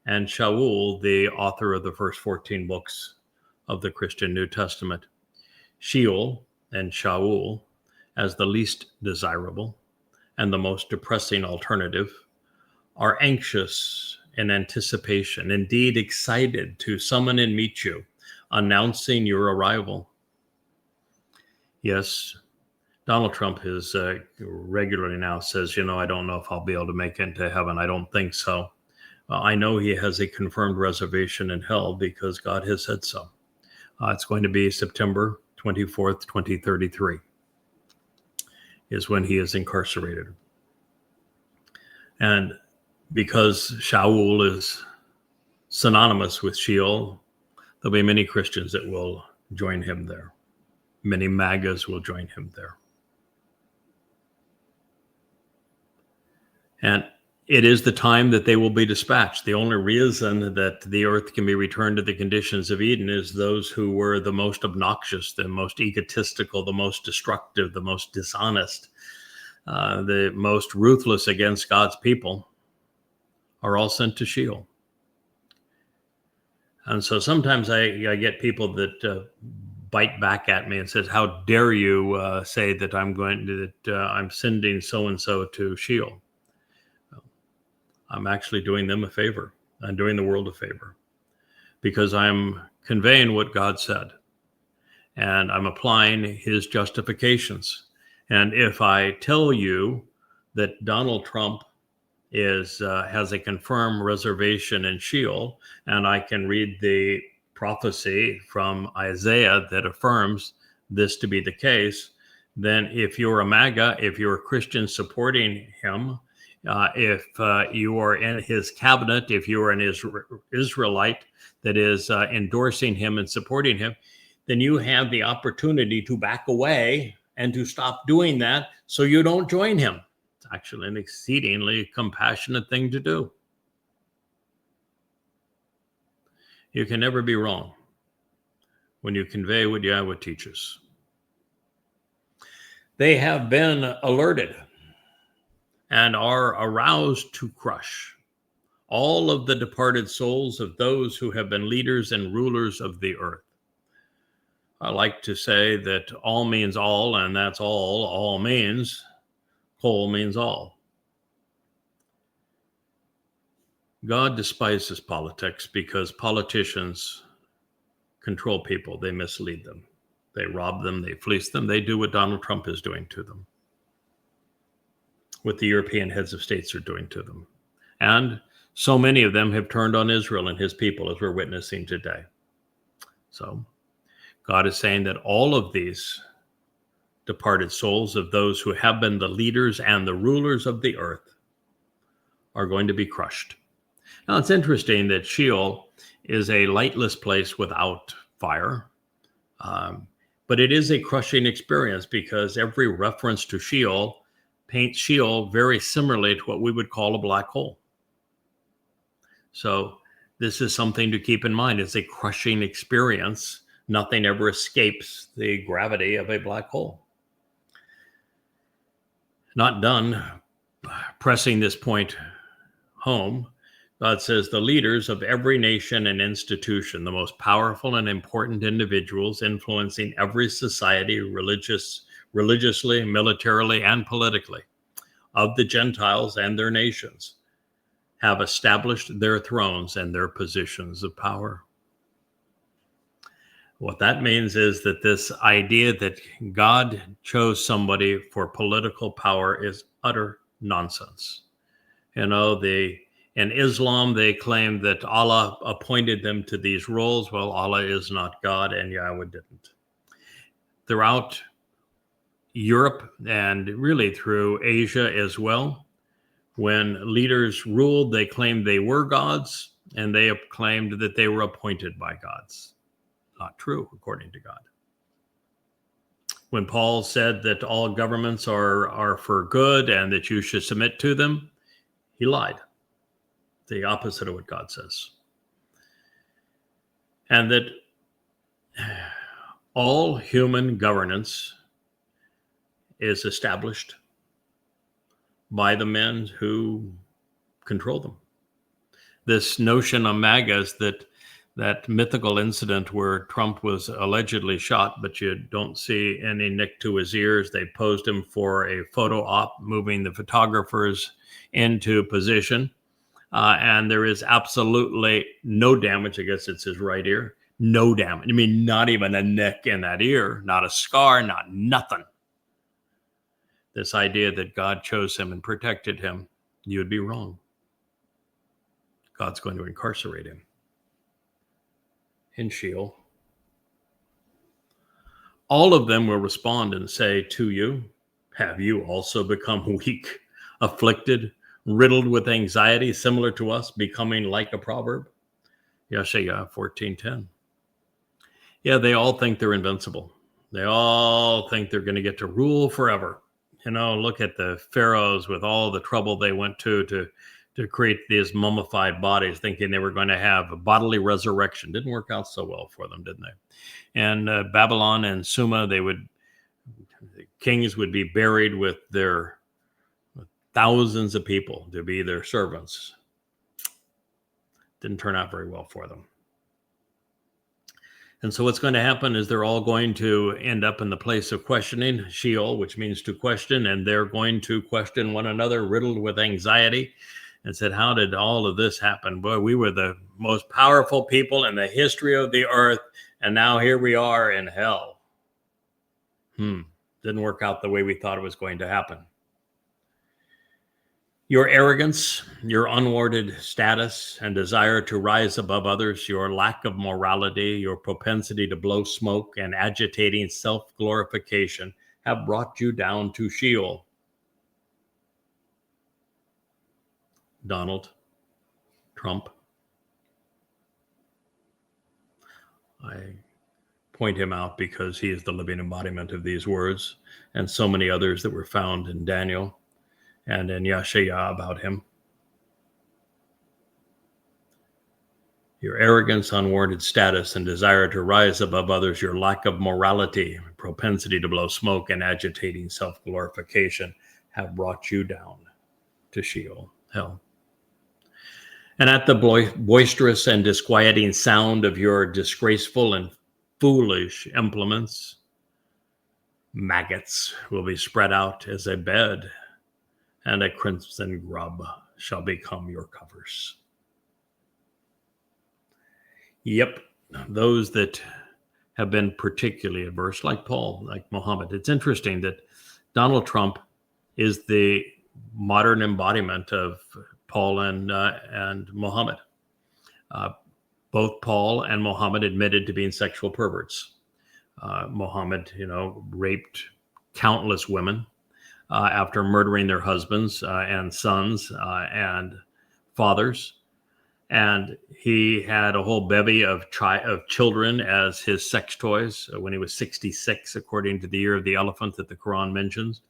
and Shaul, the author of the first 14 books of the Christian New Testament. Sheol and Shaul, as the least desirable and the most depressing alternative, are anxious in anticipation, indeed excited to summon and meet you, announcing your arrival. Yes, Donald Trump is regularly now says, I don't know if I'll be able to make it into heaven. I don't think so. I know he has a confirmed reservation in hell because God has said so. It's going to be September 24th, 2033 is when he is incarcerated. And because Shaul is synonymous with Sheol, there'll be many Christians that will join him there. Many MAGAs will join him there. And it is the time that they will be dispatched. The only reason that the earth can be returned to the conditions of Eden is those who were the most obnoxious, the most egotistical, the most destructive, the most dishonest, the most ruthless against God's people are all sent to Sheol. And so sometimes I get people that bite back at me and says, "How dare you say that I'm sending so-and-so to Sheol?" I'm actually doing them a favor. I'm doing the world a favor because I'm conveying what God said and I'm applying his justifications. And if I tell you that Donald Trump has a confirmed reservation in Sheol, and I can read the prophecy from Isaiah that affirms this to be the case, then if you're a MAGA, if you're a Christian supporting him, If you are in his cabinet, if you are an Israelite that is endorsing him and supporting him, then you have the opportunity to back away and to stop doing that so you don't join him. It's actually an exceedingly compassionate thing to do. You can never be wrong when you convey what Yahweh teaches. They have been alerted and are aroused to crush all of the departed souls of those who have been leaders and rulers of the earth. I like to say that all means all, and that's all means. Whole means all. God despises politics because politicians control people. They mislead them. They rob them. They fleece them. They do what Donald Trump is doing to them, what the European heads of states are doing to them. And so many of them have turned on Israel and his people, as we're witnessing today. So God is saying that all of these departed souls of those who have been the leaders and the rulers of the earth are going to be crushed. Now, it's interesting that Sheol is a lightless place without fire, but it is a crushing experience because every reference to Sheol paints Sheol very similarly to what we would call a black hole. So this is something to keep in mind. It's a crushing experience. Nothing ever escapes the gravity of a black hole. Not done pressing this point home, God says the leaders of every nation and institution, the most powerful and important individuals influencing every society, religiously, militarily, and politically, of the Gentiles and their nations, have established their thrones and their positions of power. What that means is that this idea that God chose somebody for political power is utter nonsense. You know, in Islam, they claim that Allah appointed them to these roles. Well, Allah is not God, and Yahweh didn't. Throughout Europe and really through Asia as well, when leaders ruled, they claimed they were gods, and they claimed that they were appointed by gods. Not true, according to God. When Paul said that all governments are for good and that you should submit to them, he lied. The opposite of what God says. And that all human governance is established by the men who control them. This notion of MAGA is that mythical incident where Trump was allegedly shot, but you don't see any nick to his ears. They posed him for a photo op, moving the photographers into position. And there is absolutely no damage. I guess it's his right ear. No damage. I mean, not even a nick in that ear, not a scar, not nothing. This idea that God chose him and protected him, you would be wrong. God's going to incarcerate him in Sheol. All of them will respond and say to you, have you also become weak, afflicted, riddled with anxiety, similar to us, becoming like a proverb? Yeshaya 14:10. Yeah, they all think they're invincible. They all think they're going to get to rule forever. You know, look at the pharaohs with all the trouble they went to create these mummified bodies, thinking they were going to have a bodily resurrection. Didn't work out so well for them, didn't they? And Babylon and Sumer, the kings would be buried with their thousands of people to be their servants. Didn't turn out very well for them. And so what's going to happen is they're all going to end up in the place of questioning, Sheol, which means to question, and they're going to question one another, riddled with anxiety, and said, how did all of this happen? Boy, we were the most powerful people in the history of the earth, and now here we are in hell. Didn't work out the way we thought it was going to happen. Your arrogance, your unwarranted status and desire to rise above others, your lack of morality, your propensity to blow smoke and agitating self-glorification have brought you down to Sheol. Donald Trump. I point him out because he is the living embodiment of these words and so many others that were found in Daniel and in Yeshaya about him. Your arrogance, unwarranted status, and desire to rise above others, your lack of morality, propensity to blow smoke, and agitating self-glorification have brought you down to Sheol, hell. And at the boisterous and disquieting sound of your disgraceful and foolish implements, maggots will be spread out as a bed, and a crimson grub shall become your covers. Yep, those that have been particularly adverse, like Paul, like Muhammad. It's interesting that Donald Trump is the modern embodiment of Paul and Muhammad. Both Paul and Muhammad admitted to being sexual perverts. Muhammad, raped countless women after murdering their husbands and sons and fathers. And he had a whole bevy of children as his sex toys when he was 66, according to the year of the elephant that the Quran mentions.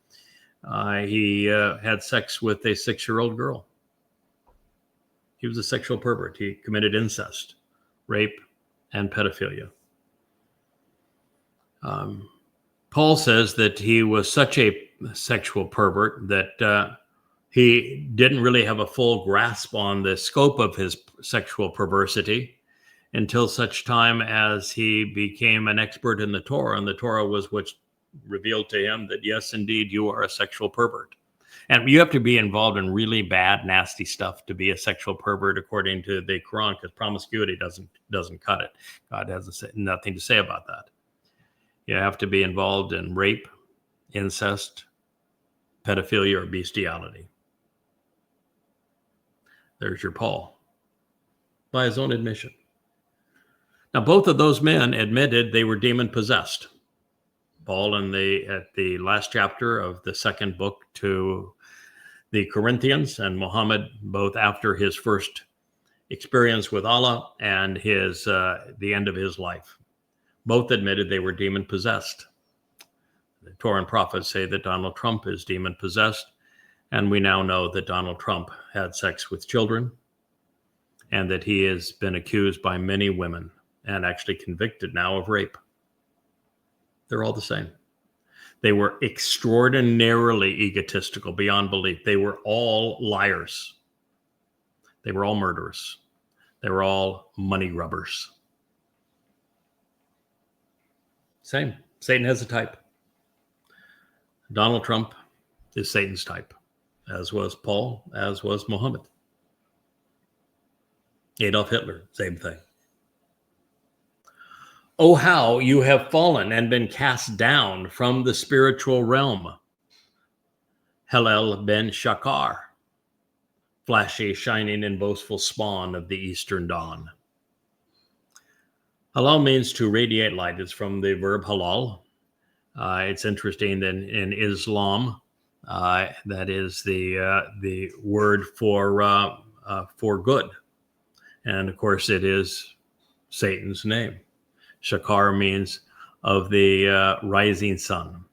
He had sex with a 6-year-old girl. He was a sexual pervert. He committed incest, rape, and pedophilia. Paul says that he was such a sexual pervert that he didn't really have a full grasp on the scope of his sexual perversity until such time as he became an expert in the Torah, and the Torah was what revealed to him that, yes, indeed, you are a sexual pervert. And you have to be involved in really bad, nasty stuff to be a sexual pervert, according to the Quran, because promiscuity doesn't cut it. God has nothing to say about that. You have to be involved in rape, incest, pedophilia, or bestiality. There's your Paul, by his own admission. Now, both of those men admitted they were demon-possessed. Paul at the last chapter of the second book to the Corinthians, and Muhammad both after his first experience with Allah and the end of his life. Both admitted they were demon-possessed. The Torah and prophets say that Donald Trump is demon-possessed, and we now know that Donald Trump had sex with children and that he has been accused by many women and actually convicted now of rape. They're all the same. They were extraordinarily egotistical beyond belief. They were all liars. They were all murderers. They were all money grubbers. Same. Satan has a type. Donald Trump is Satan's type, as was Paul, as was Muhammad. Adolf Hitler, same thing. Oh, how you have fallen and been cast down from the spiritual realm. Hillel ben Shakar, flashy, shining, and boastful spawn of the eastern dawn. Halal means to radiate light. It's from the verb halal. It's interesting that in Islam, that is the word for good. And of course, it is Satan's name. Shakar means of the rising sun.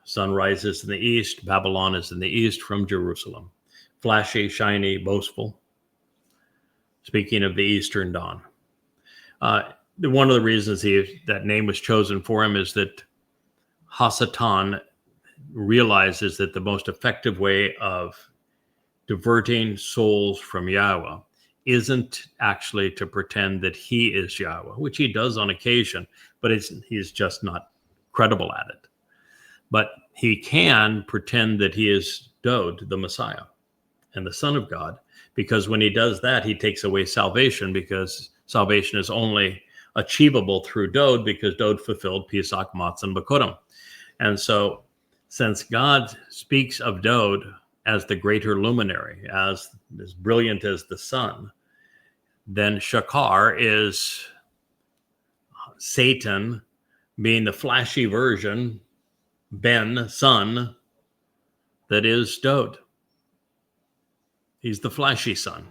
Sun rises in the east. Babylon is in the east from Jerusalem. Flashy, shiny, boastful. Speaking of the eastern dawn. One of the reasons that name was chosen for him is that Hasatan realizes that the most effective way of diverting souls from Yahweh isn't actually to pretend that he is Yahweh, which he does on occasion, but he's just not credible at it. But he can pretend that he is Dod, the Messiah, and the Son of God, because when he does that, he takes away salvation, because salvation is only achievable through Dod, because Dod fulfilled Pesach, Matzah, and Bikurim. And so, since God speaks of Dod as the greater luminary, as brilliant as the sun, then Shakar is Satan being the flashy version, Ben, son, that is Dod. He's the flashy son.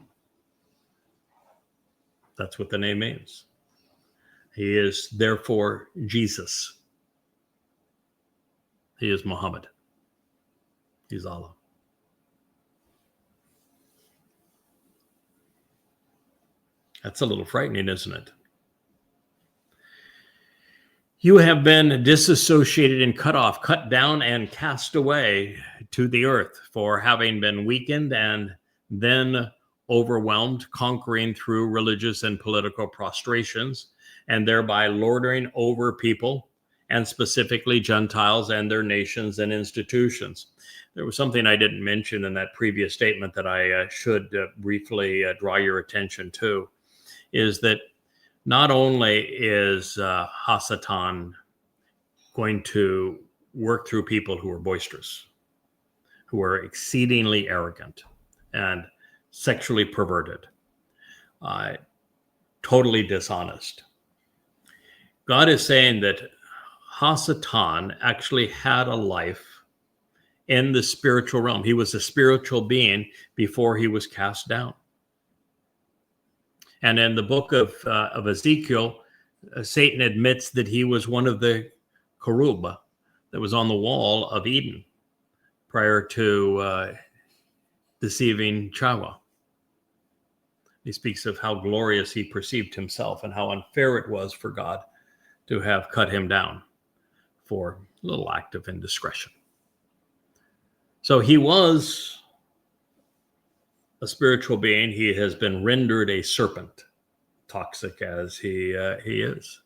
That's what the name means. He is therefore Jesus. He is Muhammad. He's Allah. That's a little frightening, isn't it? You have been disassociated and cut off, cut down, and cast away to the earth for having been weakened and then overwhelmed, conquering through religious and political prostrations, and thereby lording over people, and specifically Gentiles and their nations and institutions. There was something I didn't mention in that previous statement that I should briefly draw your attention to, is that not only is Hasatan going to work through people who are boisterous, who are exceedingly arrogant and sexually perverted, totally dishonest. God is saying that Hasatan actually had a life in the spiritual realm. He was a spiritual being before he was cast down. And in the book of Ezekiel, Satan admits that he was one of the cherub that was on the wall of Eden prior to deceiving Chava. He speaks of how glorious he perceived himself and how unfair it was for God to have cut him down for a little act of indiscretion. So he was a spiritual being. He has been rendered a serpent, toxic as he is.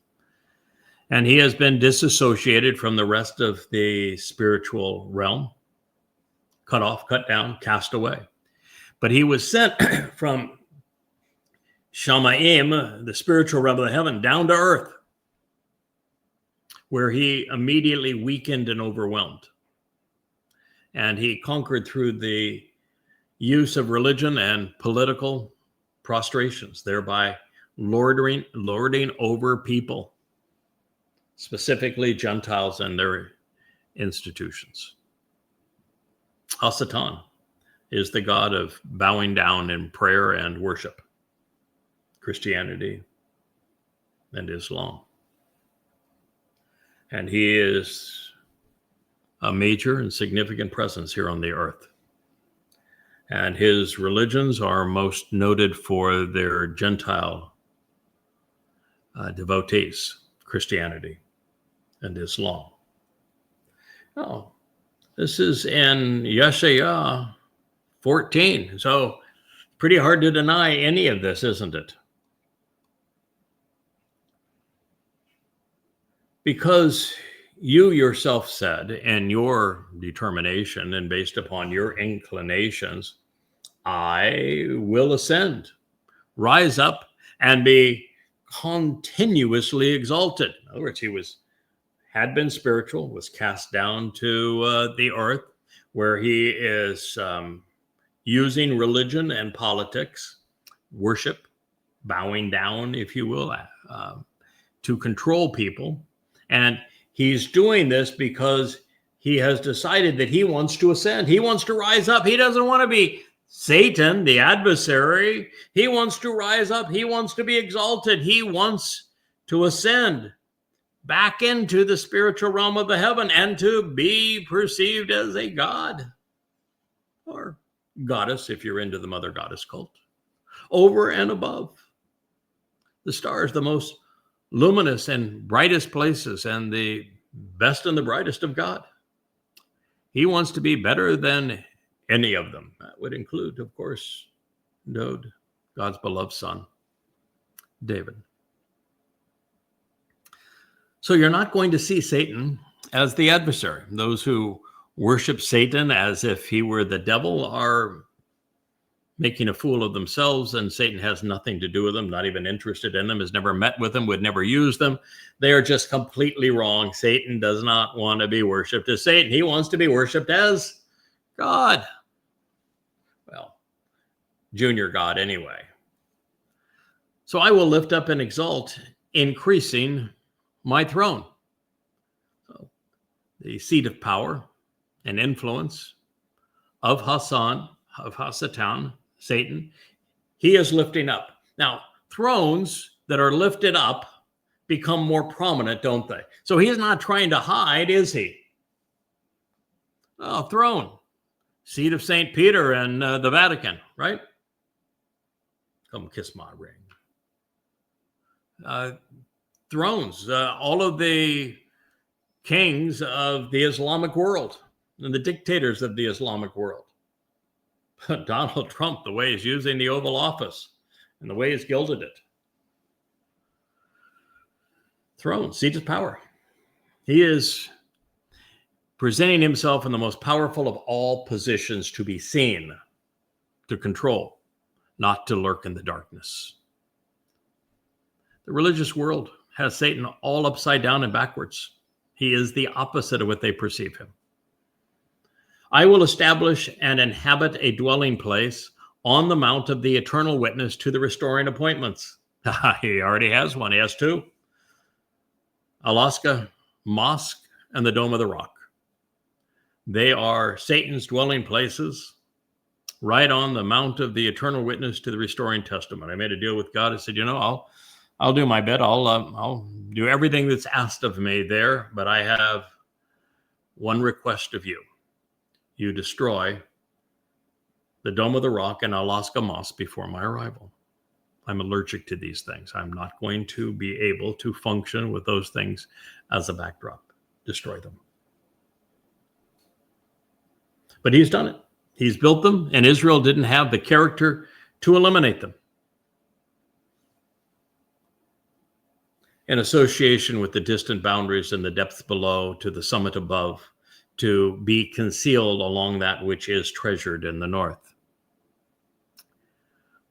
And he has been disassociated from the rest of the spiritual realm, cut off, cut down, cast away. But he was sent from Shamaim, the spiritual realm of the heaven, down to earth, where he immediately weakened and overwhelmed. And he conquered through the use of religion and political prostrations, thereby lording over people, specifically Gentiles and their institutions. Hasatan is the god of bowing down in prayer and worship, Christianity and Islam. And he is a major and significant presence here on the earth. And his religions are most noted for their Gentile devotees, Christianity and Islam. Oh, this is in Yeshaya 14. So pretty hard to deny any of this, isn't it? Because you yourself said, in your determination and based upon your inclinations, I will ascend, rise up, and be continuously exalted. In other words, he had been spiritual, was cast down to the earth, where he is using religion and politics, worship, bowing down, if you will, to control people. And he's doing this because he has decided that he wants to ascend. He wants to rise up. He doesn't want to be Satan, the adversary. He wants to rise up. He wants to be exalted. He wants to ascend back into the spiritual realm of the heaven and to be perceived as a god or goddess, if you're into the mother goddess cult, over and above the stars, the most luminous and brightest places, and the best and the brightest of God. He wants to be better than any of them. That would include, of course, Dode, God's beloved son, David. So you're not going to see Satan as the adversary. Those who worship Satan as if he were the devil are making a fool of themselves, and Satan has nothing to do with them, not even interested in them, has never met with them, would never use them. They are just completely wrong. Satan does not want to be worshipped as Satan. He wants to be worshipped as God. Well, junior God anyway. So I will lift up and exalt, increasing my throne. So the seat of power and influence of Hasatan, Satan, he is lifting up. Now, thrones that are lifted up become more prominent, don't they? So he's not trying to hide, is he? Oh, throne, seat of St. Peter and the Vatican, right? Come kiss my ring. Thrones, all of the kings of the Islamic world and the dictators of the Islamic world. Donald Trump, the way he's using the Oval Office and the way he's gilded it. Throne, seat of power. He is presenting himself in the most powerful of all positions to be seen, to control, not to lurk in the darkness. The religious world has Satan all upside down and backwards. He is the opposite of what they perceive him. I will establish and inhabit a dwelling place on the mount of the eternal witness to the restoring appointments. He already has one. He has two. Alaska Mosque and the Dome of the Rock. They are Satan's dwelling places right on the mount of the eternal witness to the restoring testament. I made a deal with God. I said, I'll do my bit. I'll do everything that's asked of me there, but I have one request of you. You destroy the Dome of the Rock and Alaska Mosque before my arrival. I'm allergic to these things. I'm not going to be able to function with those things as a backdrop. Destroy them. But he's done it. He's built them, and Israel didn't have the character to eliminate them. In association with the distant boundaries and the depths below to the summit above, to be concealed along that which is treasured in the north.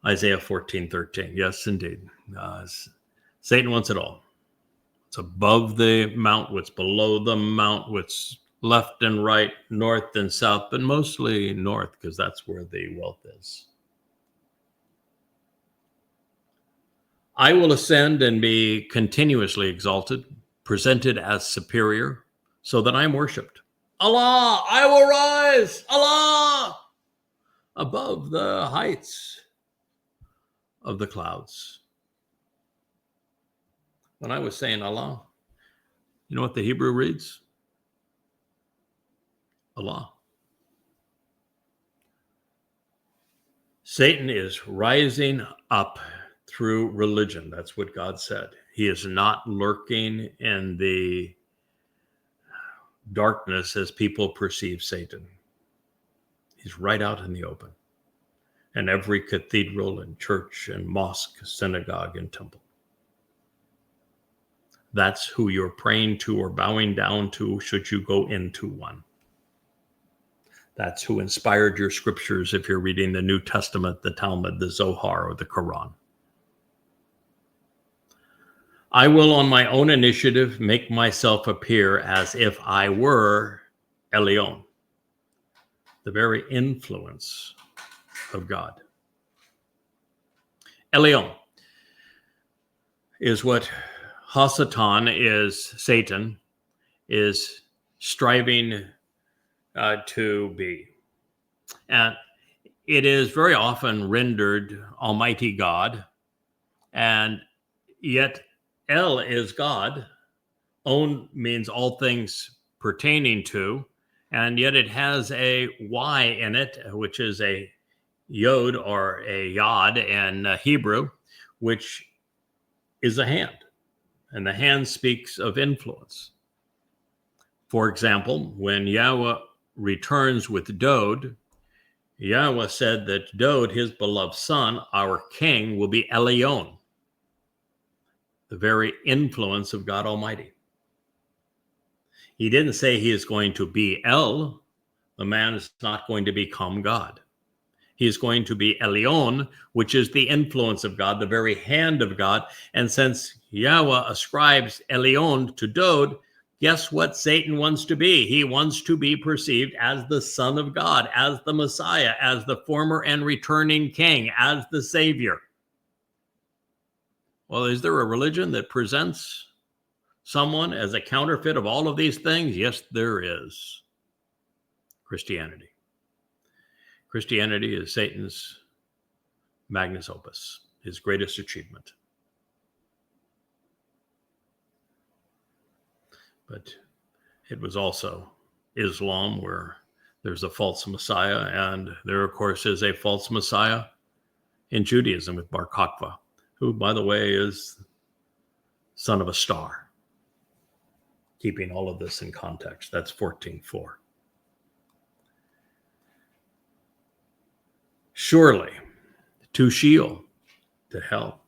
Isaiah 14:13. Yes, indeed. Satan wants it all. It's above the mount, what's below the mount, what's left and right, north and south, but mostly north, because that's where the wealth is. I will ascend and be continuously exalted, presented as superior, so that I am worshipped. Allah, I will rise, Allah, above the heights of the clouds. When I was saying Allah, you know what the Hebrew reads? Allah. Satan is rising up through religion. That's what God said. He is not lurking in the darkness as people perceive Satan. He's right out in the open. And every cathedral and church and mosque, synagogue and temple. That's who you're praying to or bowing down to should you go into one. That's who inspired your scriptures if you're reading the New Testament, the Talmud, the Zohar, or the Quran. I will, on my own initiative, make myself appear as if I were Elyon, the very influence of God. Elyon is what Hasatan is, Satan, is striving to be. And it is very often rendered Almighty God, and yet El is God. On means all things pertaining to, and yet it has a Y in it, which is a Yod or a Yod in Hebrew, which is a hand. And the hand speaks of influence. For example, when Yahweh returns with Dod, Yahweh said that Dod, his beloved son, our king, will be Elyon, the very influence of God Almighty. He didn't say he is going to be El. The man is not going to become God. He is going to be Elyon, which is the influence of God, the very hand of God. And since Yahweh ascribes Elyon to Dod, guess what Satan wants to be? He wants to be perceived as the Son of God, as the Messiah, as the former and returning King, as the Savior. Well, is there a religion that presents someone as a counterfeit of all of these things? Yes, there is. Christianity. Christianity is Satan's magnus opus, his greatest achievement. But it was also Islam, where there's a false messiah, and there, of course, is a false messiah in Judaism with Bar Kokhba, who, by the way, is son of a star. Keeping all of this in context, that's 14:4. Surely, to Sheol, to hell,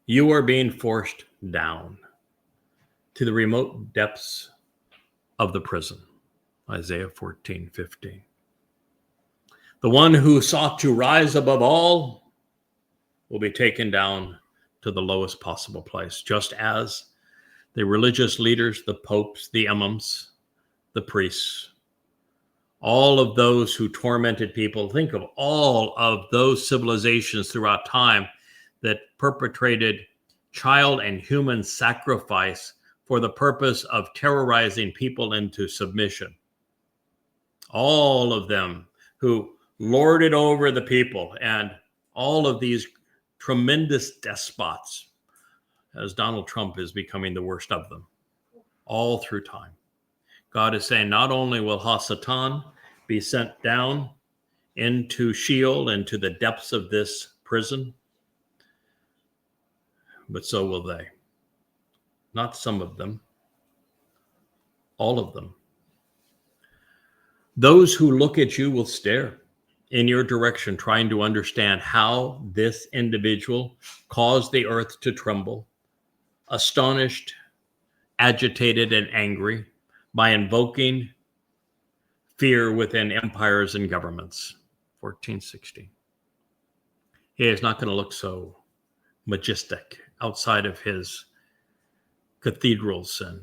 you are being forced down to the remote depths of the prison. Isaiah 14:15. The one who sought to rise above all will be taken down to the lowest possible place, just as the religious leaders, the popes, the imams, the priests, all of those who tormented people. Think of all of those civilizations throughout time that perpetrated child and human sacrifice for the purpose of terrorizing people into submission. All of them who lorded over the people, and all of these tremendous despots, as Donald Trump is becoming the worst of them, all through time. God is saying not only will Hasatan be sent down into Sheol, into the depths of this prison, but so will they. Not some of them, all of them. Those who look at you will stare in your direction, trying to understand how this individual caused the earth to tremble, astonished, agitated, and angry by invoking fear within empires and governments. 14:16. He is not going to look so majestic outside of his cathedrals and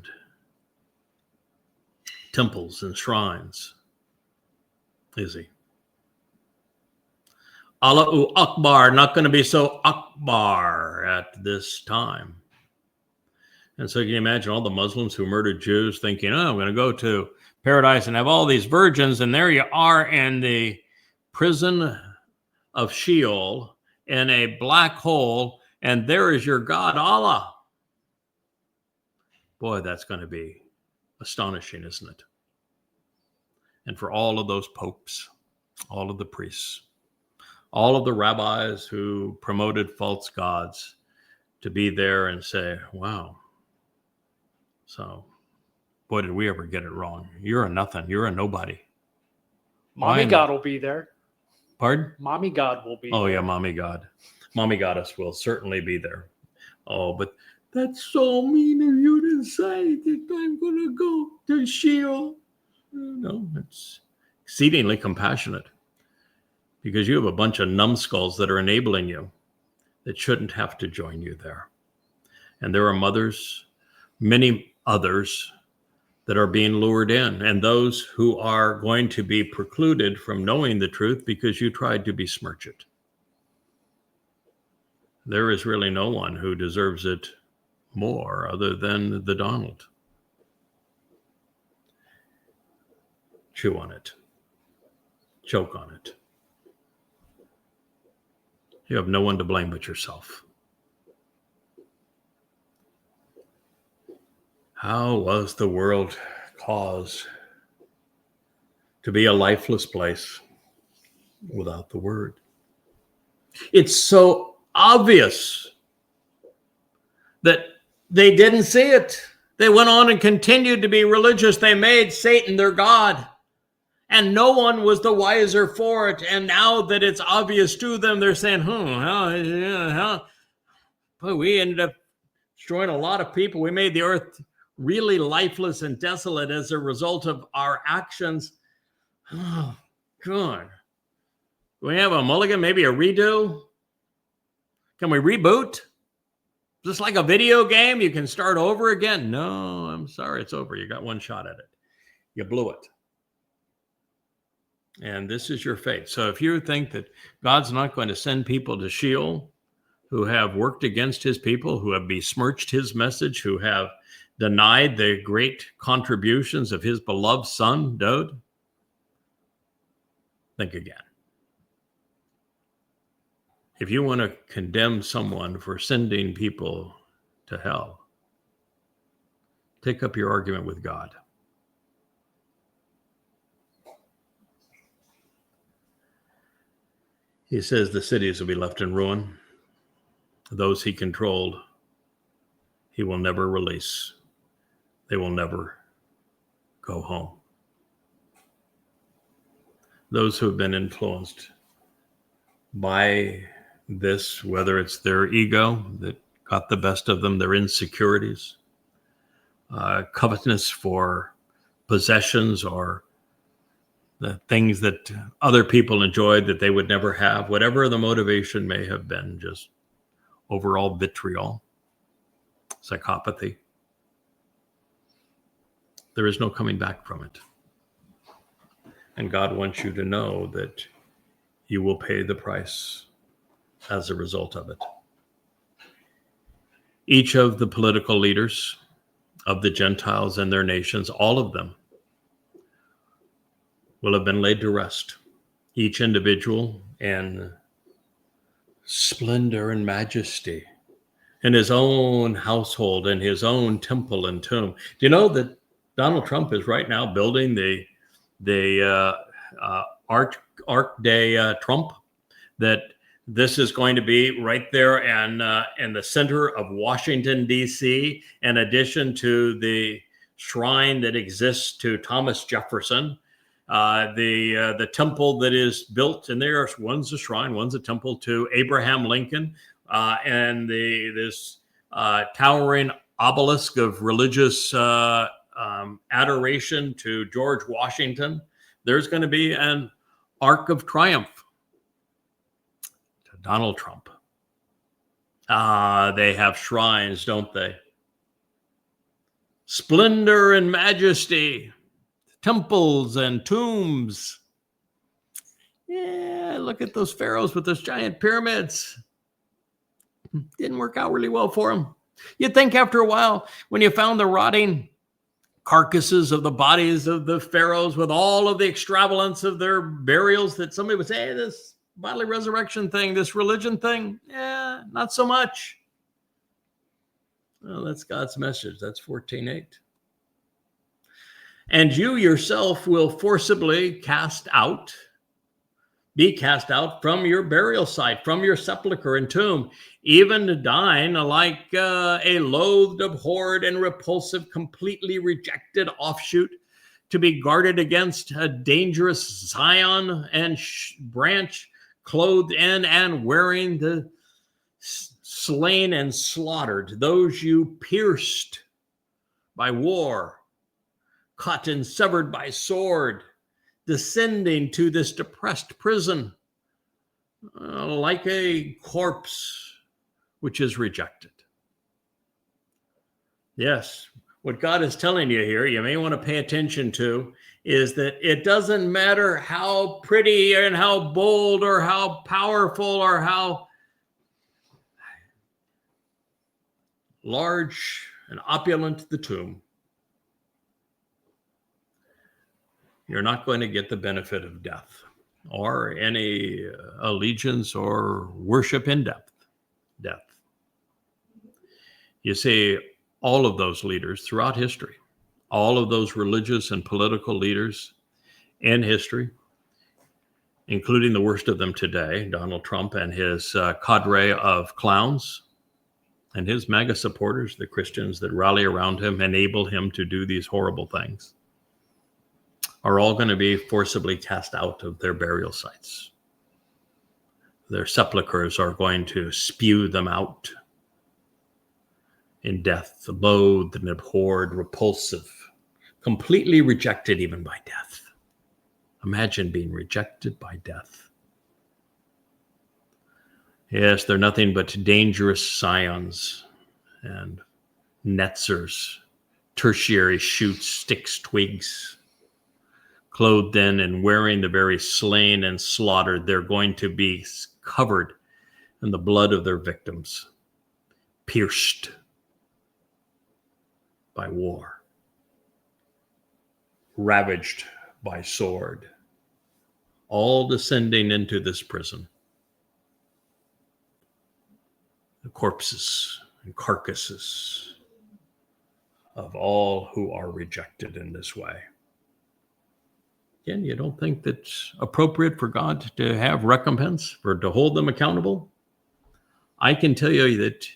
temples and shrines, is he? Allahu Akbar, not going to be so Akbar at this time. And so you can imagine all the Muslims who murdered Jews thinking, oh, I'm going to go to paradise and have all these virgins, and there you are in the prison of Sheol in a black hole, and there is your God, Allah. Boy, that's going to be astonishing, isn't it? And for all of those popes, all of the priests, all of the rabbis who promoted false gods to be there and say, wow, so boy, did we ever get it wrong. You're a nothing. You're a nobody. Mommy God will be there. Pardon? Mommy God will be there. Oh, yeah, Mommy God. Mommy Goddess will certainly be there. Oh, but that's so mean of you to say that I'm going to go to Sheol. No, it's exceedingly compassionate, because you have a bunch of numbskulls that are enabling you that shouldn't have to join you there. And there are mothers, many others, that are being lured in, and those who are going to be precluded from knowing the truth because you tried to besmirch it. There is really no one who deserves it more other than the Donald. Chew on it. Choke on it. You have no one to blame but yourself. How was the world caused to be a lifeless place without the word? It's so obvious that they didn't see it. They went on and continued to be religious. They made Satan their God, and no one was the wiser for it. And now that it's obvious to them, they're saying, Boy, we ended up destroying a lot of people. We made the earth really lifeless and desolate as a result of our actions. Oh, God. Do we have a mulligan, maybe a redo? Can we reboot? Just like a video game, you can start over again? No, I'm sorry, it's over. You got one shot at it. You blew it. And this is your fate. So if you think that God's not going to send people to Sheol who have worked against his people, who have besmirched his message, who have denied the great contributions of his beloved son, Dode, think again. If you want to condemn someone for sending people to hell, take up your argument with God. He says the cities will be left in ruin. Those he controlled, he will never release. They will never go home. Those who have been influenced by this, whether it's their ego that got the best of them, their insecurities, covetousness for possessions or the things that other people enjoyed that they would never have, whatever the motivation may have been, just overall vitriol, psychopathy. There is no coming back from it. And God wants you to know that you will pay the price as a result of it. Each of the political leaders of the Gentiles and their nations, all of them, will have been laid to rest. Each individual in splendor and majesty in his own household, in his own temple and tomb. Do you know that Donald Trump is right now building the Arc de Trump? That this is going to be right there in the center of Washington, D.C., in addition to the shrine that exists to Thomas Jefferson. The temple that is built, and one's a shrine, one's a temple to Abraham Lincoln, and this towering obelisk of religious adoration to George Washington. There's going to be an Arc of Triumph to Donald Trump. They have shrines, don't they? Splendor and majesty. Temples and tombs. Yeah, look at those pharaohs with those giant pyramids. Didn't work out really well for them. You'd think after a while, when you found the rotting carcasses of the bodies of the pharaohs with all of the extravagance of their burials, that somebody would say, hey, this bodily resurrection thing, this religion thing, yeah, not so much. Well, that's God's message. That's 14:8. And you yourself will forcibly be cast out from your burial site, from your sepulcher and tomb, even dying like a loathed, abhorred, and repulsive, completely rejected offshoot, to be guarded against a dangerous scion and branch, clothed in and wearing the slain and slaughtered, those you pierced by war, cut and severed by sword, descending to this depressed prison like a corpse which is rejected. Yes, what God is telling you here, you may want to pay attention to, is that it doesn't matter how pretty and how bold or how powerful or how large and opulent the tomb. You're not going to get the benefit of death or any allegiance or worship in death. You see, all of those leaders throughout history, all of those religious and political leaders in history, including the worst of them today, Donald Trump and his cadre of clowns and his MAGA supporters, the Christians that rally around him, enable him to do these horrible things, are all going to be forcibly cast out of their burial sites. Their sepulchers are going to spew them out in death, loathed and abhorred, repulsive, completely rejected even by death. Imagine being rejected by death. Yes, they're nothing but dangerous scions and netzers, tertiary shoots, sticks, twigs, clothed in and wearing the very slain and slaughtered. They're going to be covered in the blood of their victims, pierced by war, ravaged by sword, all descending into this prison. corpses and carcasses of all who are rejected in this way. Again, you don't think that's appropriate for God to have recompense, to hold them accountable? I can tell you that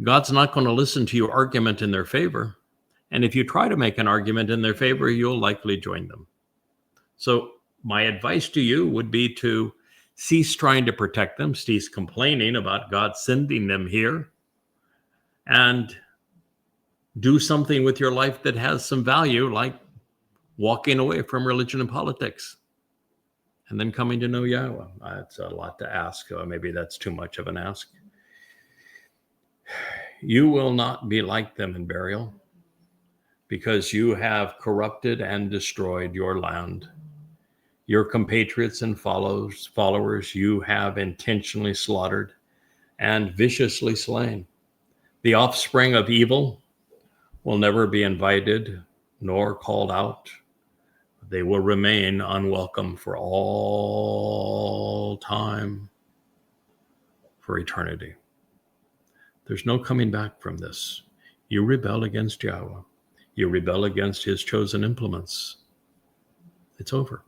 God's not going to listen to your argument in their favor. And if you try to make an argument in their favor, you'll likely join them. So my advice to you would be to cease trying to protect them, cease complaining about God sending them here, and do something with your life that has some value, like walking away from religion and politics and then coming to know Yahweh. That's a lot to ask. Maybe that's too much of an ask. You will not be like them in burial, because you have corrupted and destroyed your land. Your compatriots and followers you have intentionally slaughtered and viciously slain. The offspring of evil will never be invited nor called out. They will remain unwelcome for all time, for eternity. There's no coming back from this. You rebel against Yahweh. You rebel against his chosen implements. It's over.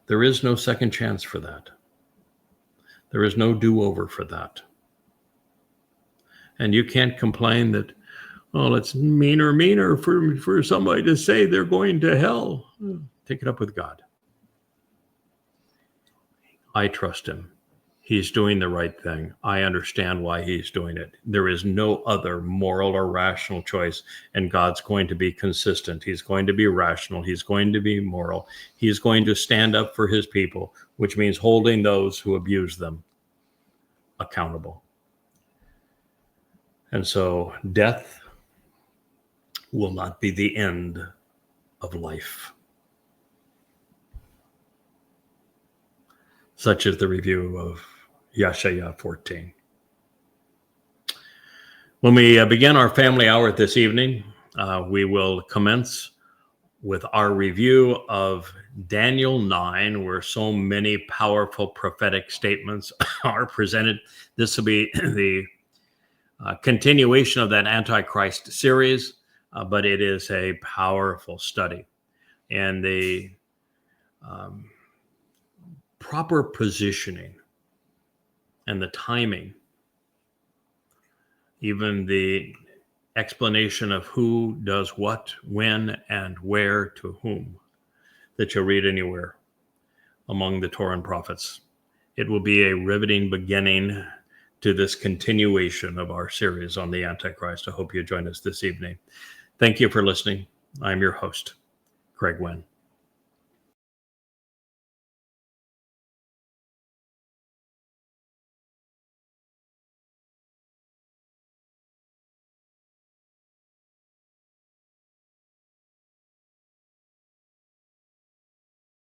There is no second chance for that. There is no do-over for that. And you can't complain that, oh, it's meaner for somebody to say they're going to hell. Take it up with God. I trust him. He's doing the right thing. I understand why he's doing it. There is no other moral or rational choice, and God's going to be consistent. He's going to be rational. He's going to be moral. He's going to stand up for his people, which means holding those who abuse them accountable. And so death will not be the end of life. Such is the review of Yeshaya 14. When we begin our family hour this evening, we will commence with our review of Daniel 9, where so many powerful prophetic statements are presented. This will be the continuation of that Antichrist series, but it is a powerful study. And the proper positioning and the timing, even the explanation of who does what, when, and where to whom, that you'll read anywhere among the Torah and prophets. It will be a riveting beginning to this continuation of our series on the Antichrist. I hope you join us this evening. Thank you for listening. I'm your host, Craig Wynn.